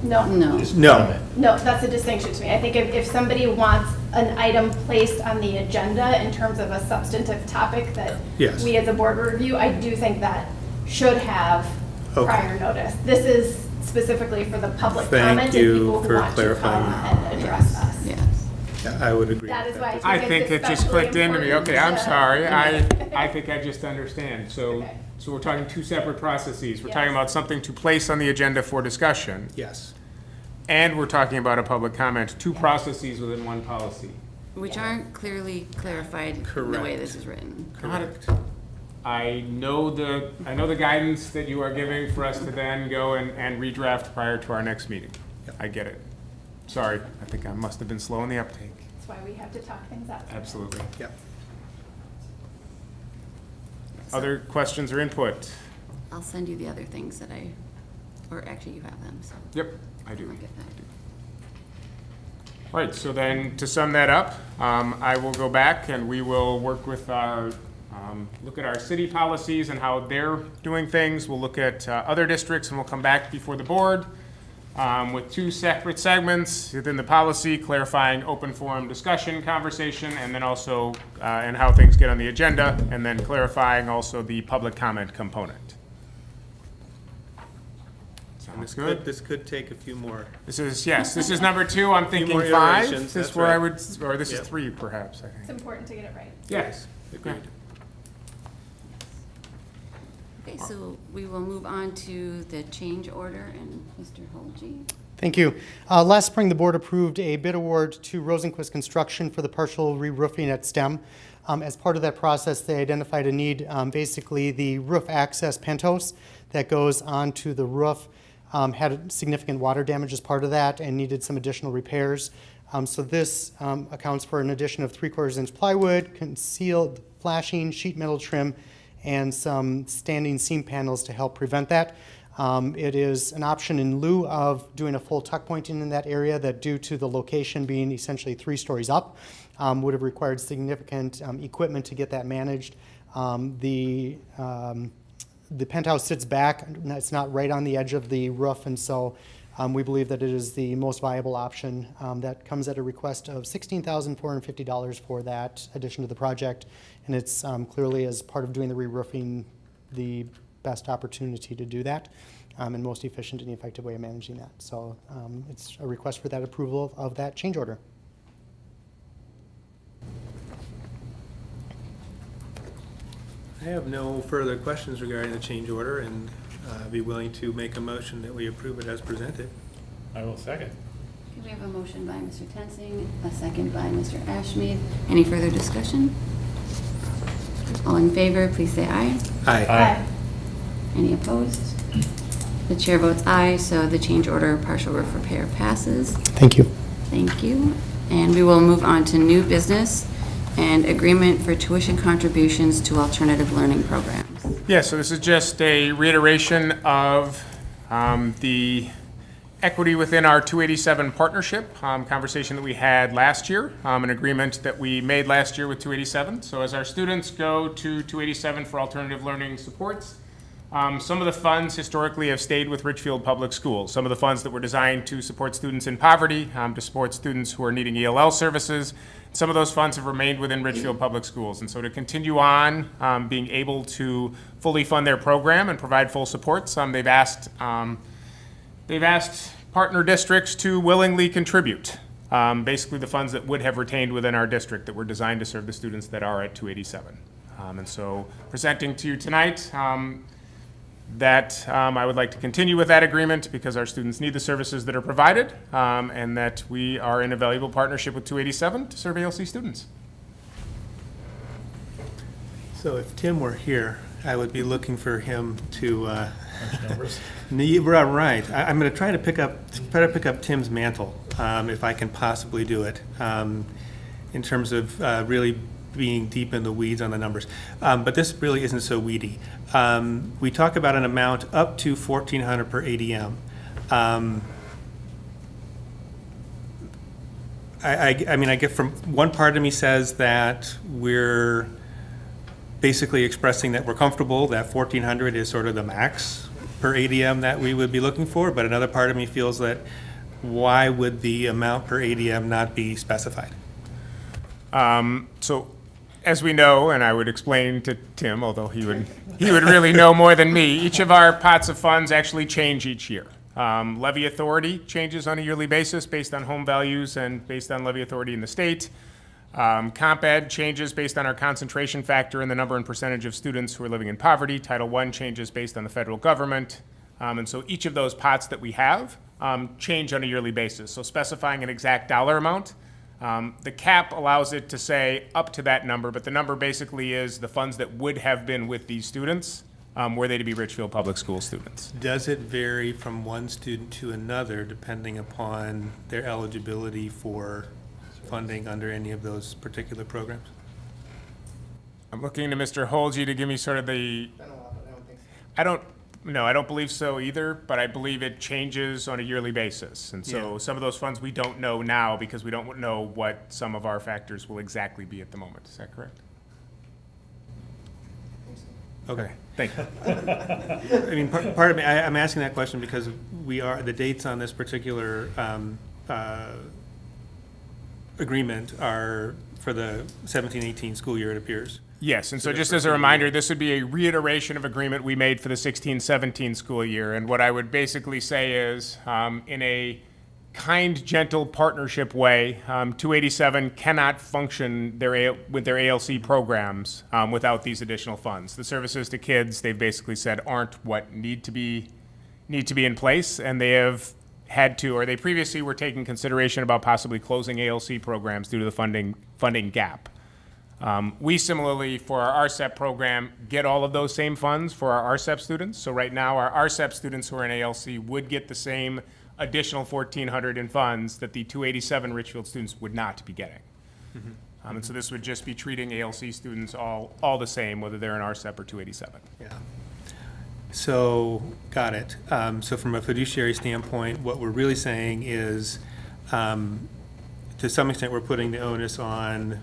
No. No. Just No. comment. No, that's a distinction to me. I think if somebody wants an item placed on the agenda in terms of a substantive topic that Yes. we as a board review, I do think that should have Okay. prior notice. This is specifically for the public Thank comment and you people who for want to clarifying come that. and address us. Yes. I would agree. That is with why that. I it's think it just especially clicked into me. important Okay, I'm to- sorry. I think I just understand. So, Okay. so we're talking two separate processes. We're Yes. talking about something to place on the agenda for discussion, Yes. and we're talking about a public comment, two processes within one policy. Which aren't clearly clarified in the way Correct. this is written. Got it. I know the guidance that you are giving for us to then go and redraft prior to our next meeting. Yep. I get it. Sorry, I think I must have been slow in the uptake. That's why we have to talk things out. Absolutely. Yep. Other questions or input? I'll send you the other things that or actually you have them, so. Yep, I do. Look at that. All right, so then to sum that up, I will go back and we will work with look at our city policies and how they're doing things. We'll look at other districts and we'll come back before the board with two separate segments within the policy, clarifying open forum discussion, conversation, and then also, and how things get on the agenda, and then clarifying also the public comment component. Sounds good? This could take a few more. This is number 2. I'm thinking more 5. iterations, This is that's where I right. would, or this is Yep. 3 perhaps, I It's think. important to get it right. Yes. Agreed. Okay, so we will move on to the change order and Mr. Holge. Thank you. Last spring, the board approved a bid award to Rosenquist Construction for the partial re-roofing at STEM. As part of that process, they identified a need, basically the roof access penthouse that goes onto the roof had significant water damage as part of that and needed some additional repairs. So this accounts for an addition of 3/4-inch plywood, concealed flashing, sheet metal trim, and some standing seam panels to help prevent that. It is an option in lieu of doing a full tuck pointing in that area that, due to the location being essentially 3 stories up, would have required significant equipment to get that managed. The penthouse sits back, it's not right on the edge of the roof, and so we believe that it is the most viable option. That comes at a request of $16,450 for that addition to the project, and it's clearly, as part of doing the re-roofing, the best opportunity to do that, and most efficient and effective way of managing that. So it's a request for that approval of that change order. I have no further questions regarding the change order, and be willing to make a motion that we approve it as presented. I will second. Okay, we have a motion by Mr. Toensing, a second by Mr. Ashmead. Any further discussion? All in favor, please say aye. Aye. Any opposed? The chair votes aye, so the change order partial roof repair passes. Thank you. Thank you. And we will move on to new business and agreement for tuition contributions to alternative learning programs. Yeah, so this is just a reiteration of the equity within our 287 partnership conversation that we had last year, an agreement that we made last year with 287. So as our students go to 287 for alternative learning supports, some of the funds historically have stayed with Richfield Public Schools. Some of the funds that were designed to support students in poverty, to support students who are needing ELL services, some of those funds have remained within Richfield Public Schools. And so to continue on being able to fully fund their program and provide full supports, they've asked partner districts to willingly contribute, basically the funds that would have retained within our district that were designed to serve the students that are at 287. And so presenting to you tonight, that I would like to continue with that agreement because our students need the services that are provided, and that we are in a valuable partnership with 287 to serve ALC students. So if Tim were here, I would be looking for him to, Numbers. right. I'm going to try to pick up Tim's mantle, if I can possibly do it. in terms of really being deep in the weeds on the numbers. But this really isn't so weedy. We talk about an amount up to $1,400 per ADM. I mean, I get from, one part of me says that we're basically expressing that we're comfortable, that 1,400 is sort of the max per ADM that we would be looking for, but another part of me feels that why would the amount per ADM not be specified? So, as we know, and I would explain to Tim, although he would really know more than me, each of our pots of funds actually change each year. Levy authority changes on a yearly basis based on home values and based on levy authority in the state. Comp Ed changes based on our concentration factor and the number and percentage of students who are living in poverty. Title I changes based on the federal government. And so each of those pots that we have change on a yearly basis. So specifying an exact dollar amount, the cap allows it to say up to that number, but the number basically is the funds that would have been with these students were they to be Richfield Public School students. Does it vary from one student to another depending upon their eligibility for funding under any of those particular programs? I'm looking to Mr. Holge to give me sort of the, I don't believe so either, but I believe it changes on a yearly basis. And so Yeah. some of those funds we don't know now because we don't know what some of our factors will exactly be at the moment. Is that correct? Okay, thank you. I mean, part of me, I'm asking that question because the dates on this particular agreement are for the 17-18 school year, it appears. Yes, and so just as a reminder, this would be a reiteration of agreement we made for the 16-17 school year. And what I would basically say is, in a kind, gentle partnership way, 287 cannot function with their ALC programs without these additional funds. The services to kids, they've basically said, aren't what need to be in place, and they have had to, or they previously were taking consideration about possibly closing ALC programs due to the funding gap. We similarly, for our RCEP program, get all of those same funds for our RCEP students. So right now, our RCEP students who are in ALC would get the same additional $1,400 in funds that the 287 Richfield students would not be getting. And so this would just be treating ALC students all the same, whether they're in RCEP or 287. Yeah. So, got it. So from a fiduciary standpoint, what we're really saying is, to some extent, we're putting the onus on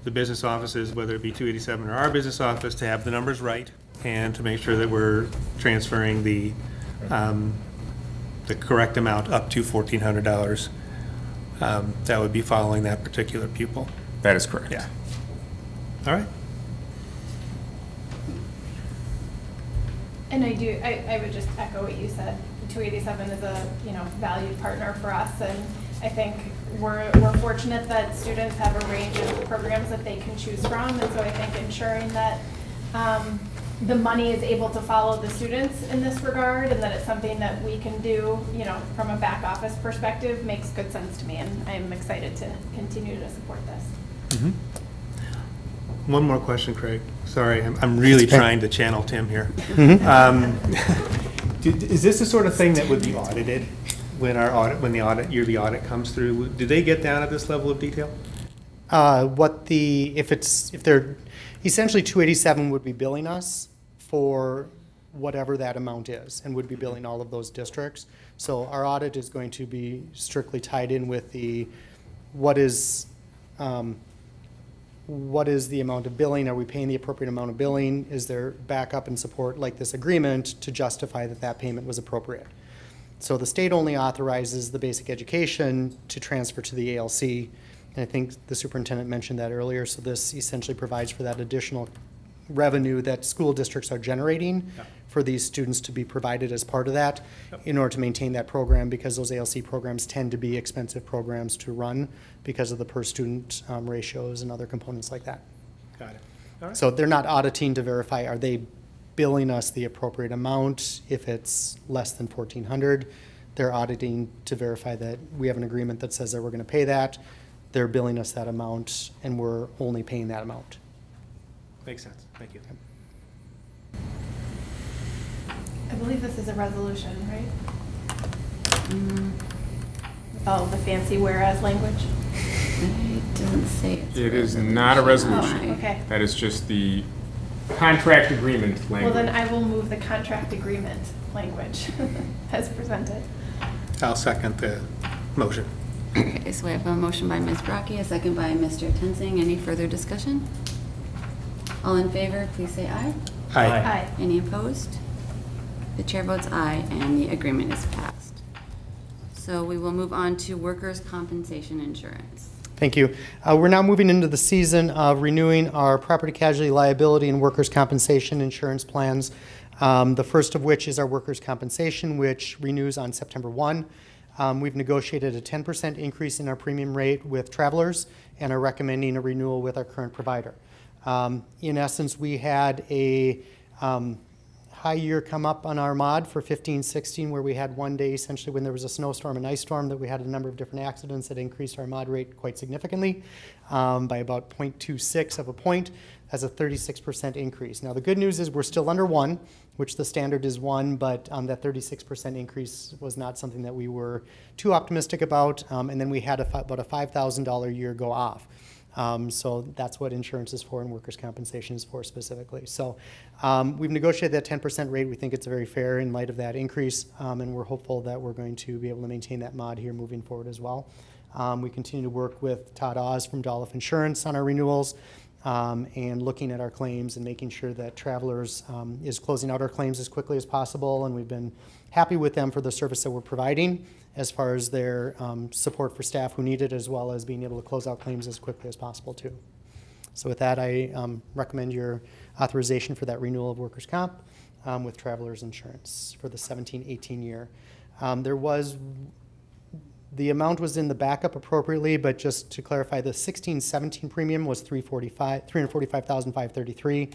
the business offices, whether it be 287 or our business office, to have the numbers right and to make sure that we're transferring the correct amount up to $1,400. That would be following that particular pupil. That is correct. Yeah. All right. And I would just echo what you said. 287 is a, valued partner for us, and I think we're fortunate that students have a range of programs that they can choose from, and so I think ensuring that the money is able to follow the students in this regard, and that it's something that we can do, from a back office perspective, makes good sense to me, and I'm excited to continue to support this. One more question, Craig. Sorry, I'm really trying to channel Tim here. Is this the sort of thing that would be audited when the yearly audit comes through? Do they get down at this level of detail? If they're, essentially 287 would be billing us for whatever that amount is and would be billing all of those districts. So our audit is going to be strictly tied in with what is the amount of billing? Are we paying the appropriate amount of billing? Is there backup and support like this agreement to justify that payment was appropriate? So the state only authorizes the basic education to transfer to the ALC. And I think the superintendent mentioned that earlier. So this essentially provides for that additional revenue that school districts are generating for these students to be provided as part of that in order to maintain that program, because those ALC programs tend to be expensive programs to run because of the per student ratios and other components like that. Got it. All right. So they're not auditing to verify, are they billing us the appropriate amount if it's less than 1,400? They're auditing to verify that we have an agreement that says that we're going to pay that. They're billing us that amount, and we're only paying that amount. Makes sense. Thank you. I believe this is a resolution, right? Oh, the fancy whereas language. It doesn't say it's. It is not a resolution. Oh, okay. That is just the contract agreement Well, language. then I will move the contract agreement language as presented. I'll second the motion. Okay, so we have a motion by Ms. Brakke, a second by Mr. Toensing. Any further discussion? All in favor, please say aye. Aye. Any opposed? The chair votes aye, and the agreement is passed. So we will move on to workers' compensation insurance. Thank you. We're now moving into the season of renewing our property casualty liability and workers' compensation insurance plans. The first of which is our workers' compensation, which renews on September 1. We've negotiated a 10% increase in our premium rate with Travelers and are recommending a renewal with our current provider. In essence, we had a high year come up on our mod for 15-16, where we had one day essentially when there was a snowstorm and ice storm that we had a number of different accidents that increased our mod rate quite significantly by about 0.26 of a point. That's a 36% increase. Now the good news is we're still under 1, which the standard is 1, but that 36% increase was not something that we were too optimistic about. And then we had about a $5,000 a year go off. So that's what insurance is for and workers' compensation is for specifically. So we've negotiated that 10% rate. We think it's very fair in light of that increase, and we're hopeful that we're going to be able to maintain that mod here moving forward as well. We continue to work with Todd Oz from Dolph Insurance on our renewals and looking at our claims and making sure that Travelers is closing out our claims as quickly as possible, and we've been happy with them for the service that we're providing as far as their support for staff who need it, as well as being able to close out claims as quickly as possible too. So with that, I recommend your authorization for that renewal of workers' comp with Travelers Insurance for the 17-18 year. The amount was in the backup appropriately, but just to clarify, the 16-17 premium was $345,533.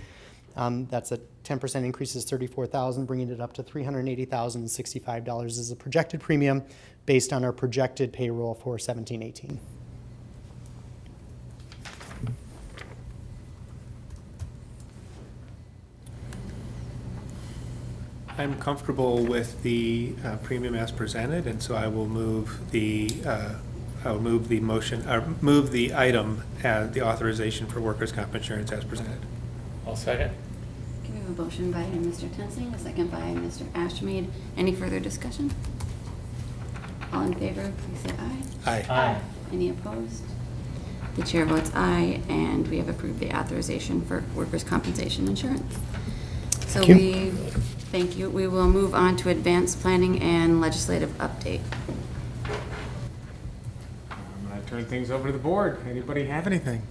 That's a 10% increase is $34,000, bringing it up to $380,065 as a projected premium based on our projected payroll for 17-18. I'm comfortable with the premium as presented, and so I will move the motion, or move the item, the authorization for workers' comp insurance as presented. I'll second. Okay, we have a motion by Mr. Toensing, a second by Mr. Ashmead. Any further discussion? All in favor, please say aye. Aye. Any opposed? The chair votes aye, and we have approved the authorization for workers' compensation insurance. So Thank you. Thank you. We will move on to advanced planning and legislative update. I'm going to turn things over to the board. Anybody have anything?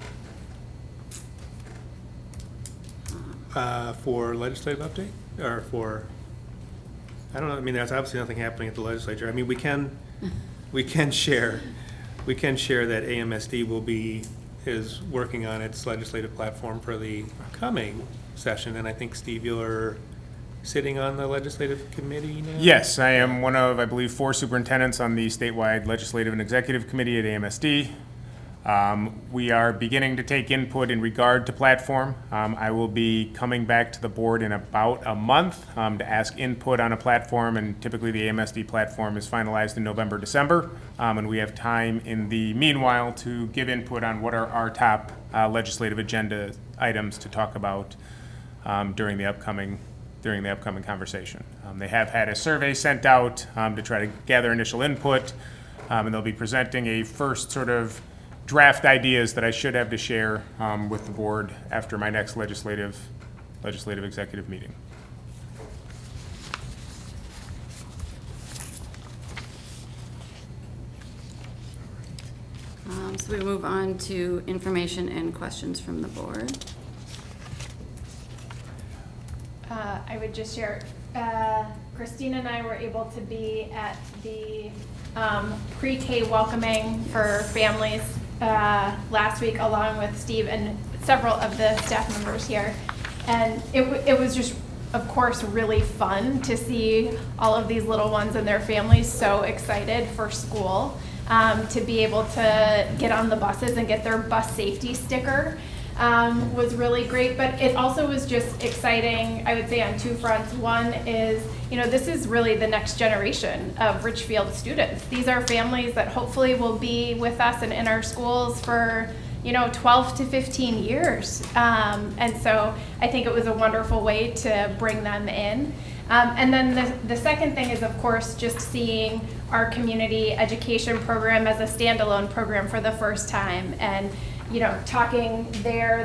For legislative update, or for, I don't know, I mean, there's obviously nothing happening at the legislature. I mean, we can share that AMSD is working on its legislative platform for the coming session, and I think, Steve, you're sitting on the legislative committee now? Yes, I am one of, I believe, 4 superintendents on the statewide legislative and executive committee at AMSD. We are beginning to take input in regard to platform. I will be coming back to the board in about a month to ask input on a platform, and typically the AMSD platform is finalized in November, December, and we have time in the meanwhile to give input on what are our top legislative agenda items to talk about during the upcoming conversation. They have had a survey sent out to try to gather initial input, and they'll be presenting a first sort of draft ideas that I should have to share with the board after my next legislative executive meeting. So we move on to information and questions from the board. I would just share, Christine and I were able to be at the pre-K welcoming for families last week, along with Steve and several of the staff members here. And it was just, of course, really fun to see all of these little ones and their families so excited for school, to be able to get on the buses and get their bus safety sticker. was really great, but it also was just exciting, I would say, on two fronts. One is, this is really the next generation of Richfield students. These are families that hopefully will be with us and in our schools for 12 to 15 years. And so I think it was a wonderful way to bring them in. And then the second thing is, of course, just seeing our community education program as a standalone program for the first time. And, talking there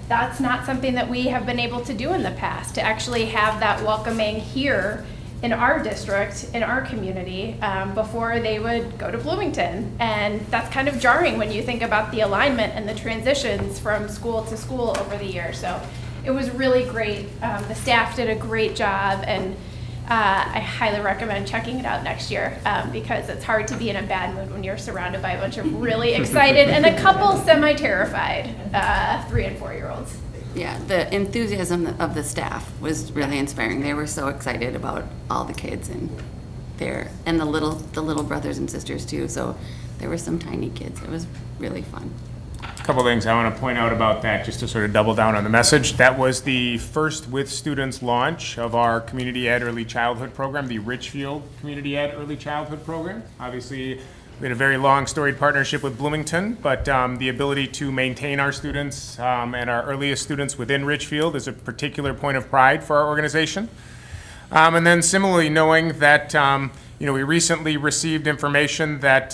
that's not something that we have been able to do in the past, to actually have that welcoming here in our district, in our community, before they would go to Bloomington. And that's kind of jarring when you think about the alignment and the transitions from school to school over the years. So it was really great. The staff did a great job, and I highly recommend checking it out next year, because it's hard to be in a bad mood when you're surrounded by a bunch of really excited and a couple semi-terrified 3- and 4-year-olds. Yeah, the enthusiasm of the staff was really inspiring. They were so excited about all the kids and the little brothers and sisters too. So there were some tiny kids. It was really fun. A couple things I want to point out about that, just to sort of double down on the message. That was the first With Students launch of our Community Ed Early Childhood program, the Richfield Community Ed Early Childhood program. Obviously, we had a very long storied partnership with Bloomington, but the ability to maintain our students and our earliest students within Richfield is a particular point of pride for our organization. And then similarly, knowing that we recently received information that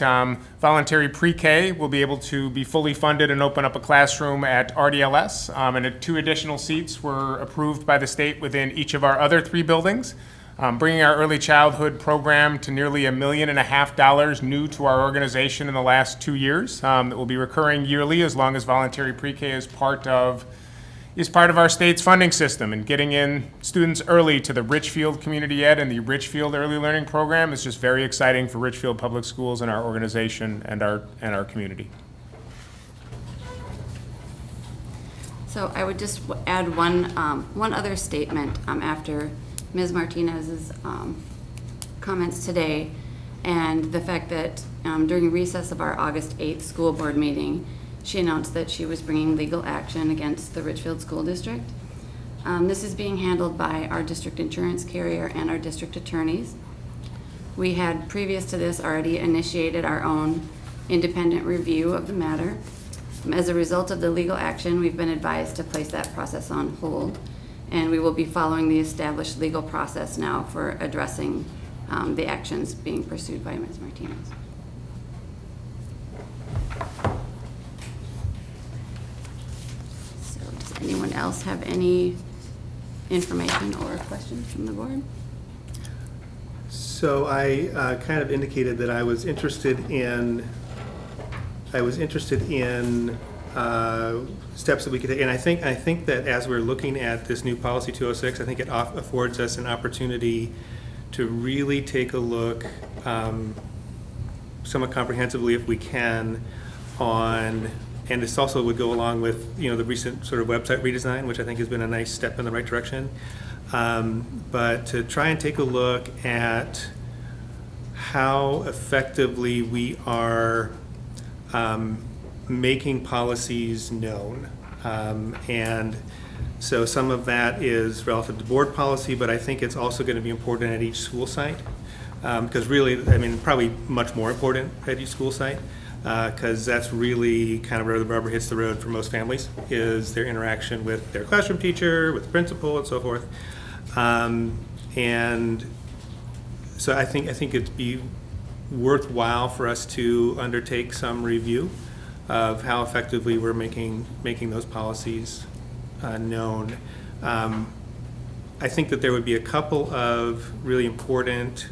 voluntary pre-K will be able to be fully funded and open up a classroom at RDLS, and 2 additional seats were approved by the state within each of our other 3 buildings, bringing our early childhood program to nearly $1.5 million new to our organization in the last 2 years. That will be recurring yearly as long as voluntary pre-K is part of our state's funding system. And getting in students early to the Richfield Community Ed and the Richfield Early Learning Program is just very exciting for Richfield Public Schools and our organization and our community. So I would just add one other statement after Ms. Martinez's comments today, and the fact that during recess of our August 8th school board meeting, she announced that she was bringing legal action against the Richfield School District. This is being handled by our district insurance carrier and our district attorneys. We had, previous to this, already initiated our own independent review of the matter. As a result of the legal action, we've been advised to place that process on hold, and we will be following the established legal process now for addressing the actions being pursued by Ms. Martinez. So does anyone else have any information or questions from the board? So I kind of indicated that I was interested in steps that we could take, and I think that as we're looking at this new policy 206, I think it affords us an opportunity to really take a look somewhat comprehensively, if we can, on, and this also would go along with the recent sort of website redesign, which I think has been a nice step in the right direction. But to try and take a look at how effectively we are making policies known. And so some of that is relative to board policy, but I think it's also going to be important at each school site. Because really, probably much more important at each school site, because that's really kind of where the rubber hits the road for most families, is their interaction with their classroom teacher, with the principal, and so forth. And so I think it'd be worthwhile for us to undertake some review of how effectively we're making those policies known. I think that there would be a couple of really important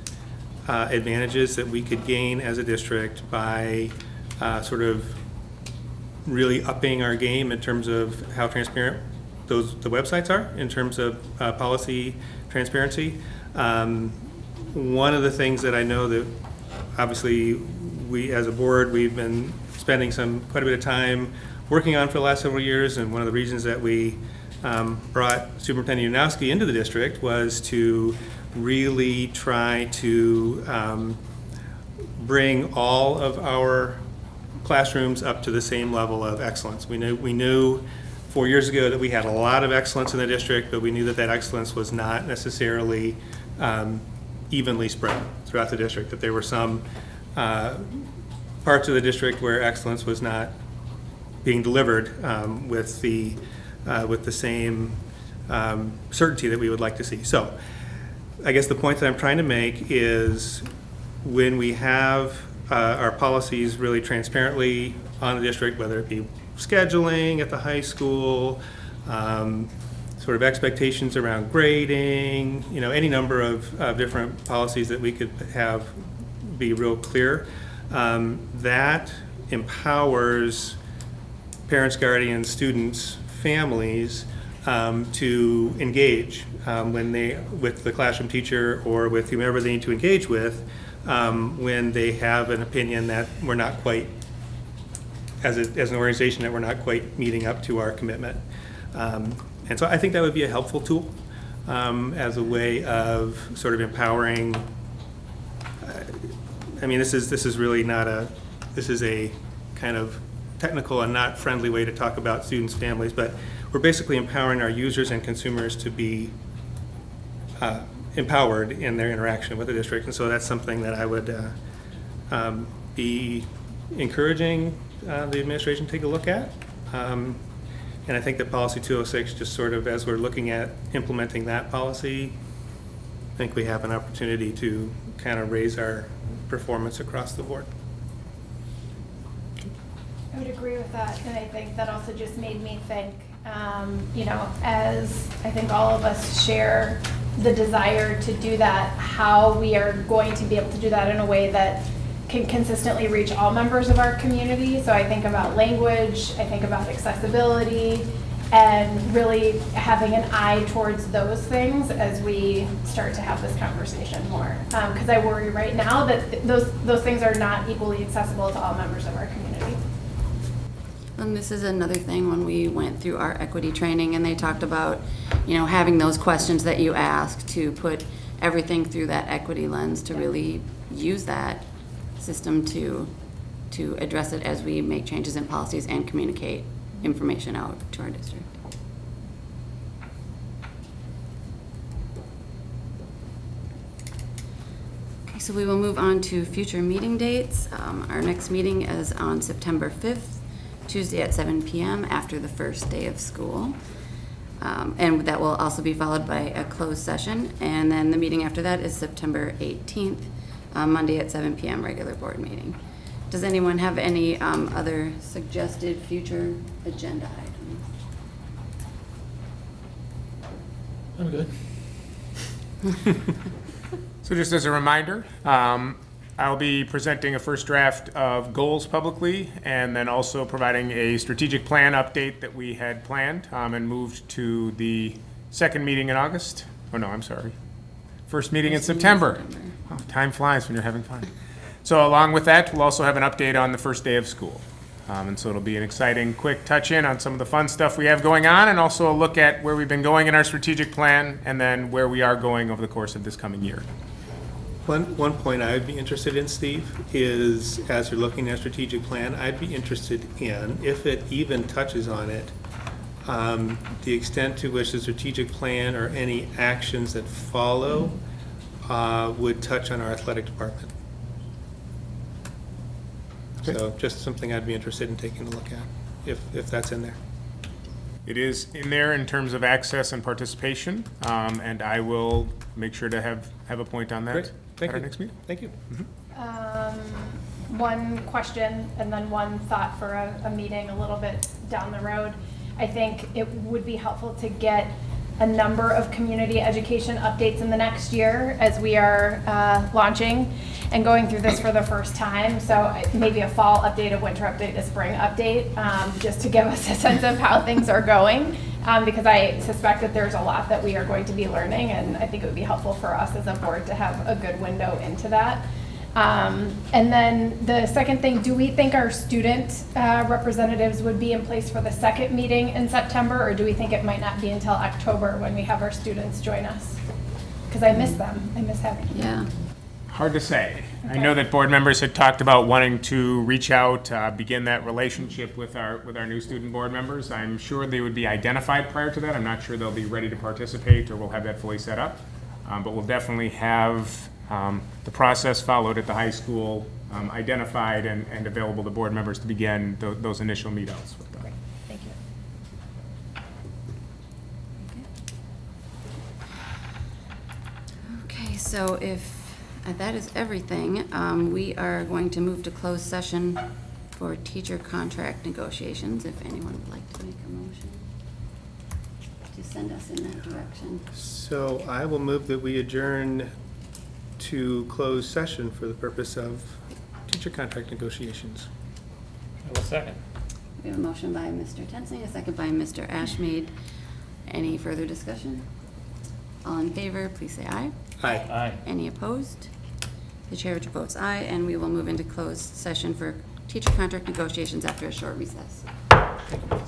advantages that we could gain as a district by sort of really upping our game in terms of how transparent the websites are in terms of policy transparency. One of the things that I know that obviously we as a board, we've been spending quite a bit of time working on for the last several years, and one of the reasons that we brought Superintendent Unowsky into the district was to really try to bring all of our classrooms up to the same level of excellence. We knew 4 years ago that we had a lot of excellence in the district, but we knew that that excellence was not necessarily evenly spread throughout the district, that there were some parts of the district where excellence was not being delivered with the same certainty that we would like to see. So I guess the point that I'm trying to make is when we have our policies really transparently on the district, whether it be scheduling at the high school, sort of expectations around grading, any number of different policies that we could have be real clear, that empowers parents, guardians, students, families to engage with the classroom teacher or with whomever they need to engage with when they have an opinion that we're not quite, as an organization, that we're not quite meeting up to our commitment. And so I think that would be a helpful tool as a way of sort of empowering. This is really not this is a kind of technical and not friendly way to talk about students' families, but we're basically empowering our users and consumers to be empowered in their interaction with the district. And so that's something that I would be encouraging the administration to take a look at. And I think that policy 206, just sort of as we're looking at implementing that policy, I think we have an opportunity to kind of raise our performance across the board. I would agree with that, and I think that also just made me think, as I think all of us share the desire to do that, how we are going to be able to do that in a way that can consistently reach all members of our community. So I think about language, I think about accessibility, and really having an eye towards those things as we start to have this conversation more. Because I worry right now that those things are not equally accessible to all members of our community. And this is another thing when we went through our equity training and they talked about, having those questions that you ask to put everything through that equity lens to really use that system to address it as we make changes in policies and communicate information out to our district. Okay, so we will move on to future meeting dates. Our next meeting is on September 5th. Tuesday at 7 p.m. after the first day of school. And that will also be followed by a closed session. And then the meeting after that is September 18th, Monday at 7 p.m. regular board meeting. Does anyone have any other suggested future agenda items? I'm good. So just as a reminder, I'll be presenting a first draft of goals publicly and then also providing a strategic plan update that we had planned and moved to the second meeting in August. Oh, no, I'm sorry. First meeting in September. Oh, time flies when you're having fun. So along with that, we'll also have an update on the first day of school. And so it'll be an exciting, quick touch-in on some of the fun stuff we have going on and also a look at where we've been going in our strategic plan and then where we are going over the course of this coming year. One point I would be interested in, Steve, is as you're looking at strategic plan, I'd be interested in, if it even touches on it, the extent to which the strategic plan or any actions that follow would touch on our athletic department. Okay. So just something I'd be interested in taking a look at, if that's in there. It is in there in terms of access and participation, and I will make sure to have a point on that. Great. Thank at our you. next meeting. Thank you. One question and then one thought for a meeting a little bit down the road. I think it would be helpful to get a number of community education updates in the next year as we are launching and going through this for the first time. So maybe a fall update, a winter update, a spring update, just to give us a sense of how things are going. Because I suspect that there's a lot that we are going to be learning, and I think it would be helpful for us as a board to have a good window into that. And then the second thing, do we think our student representatives would be in place for the second meeting in September, or do we think it might not be until October when we have our students join us? Because I miss them. I miss having them. Yeah. Hard to say. I know that board members had talked about wanting to reach out, begin that relationship with our new student board members. I'm sure they would be identified prior to that. I'm not sure they'll be ready to participate or we'll have that fully set up. But we'll definitely have the process followed at the high school, identified and available to board members to begin those initial meetouts with them. Great, thank you. Okay, so if that is everything, we are going to move to closed session for teacher contract negotiations, if anyone would like to make a motion to send us in that direction. So I will move that we adjourn to closed session for the purpose of teacher contract negotiations. I will second. We have a motion by Mr. Toensing, a second by Mr. Ashmead. Any further discussion? All in favor, please say aye. Aye. Aye. Any opposed? The chair votes aye, and we will move into closed session for teacher contract negotiations after a short recess. Thank you.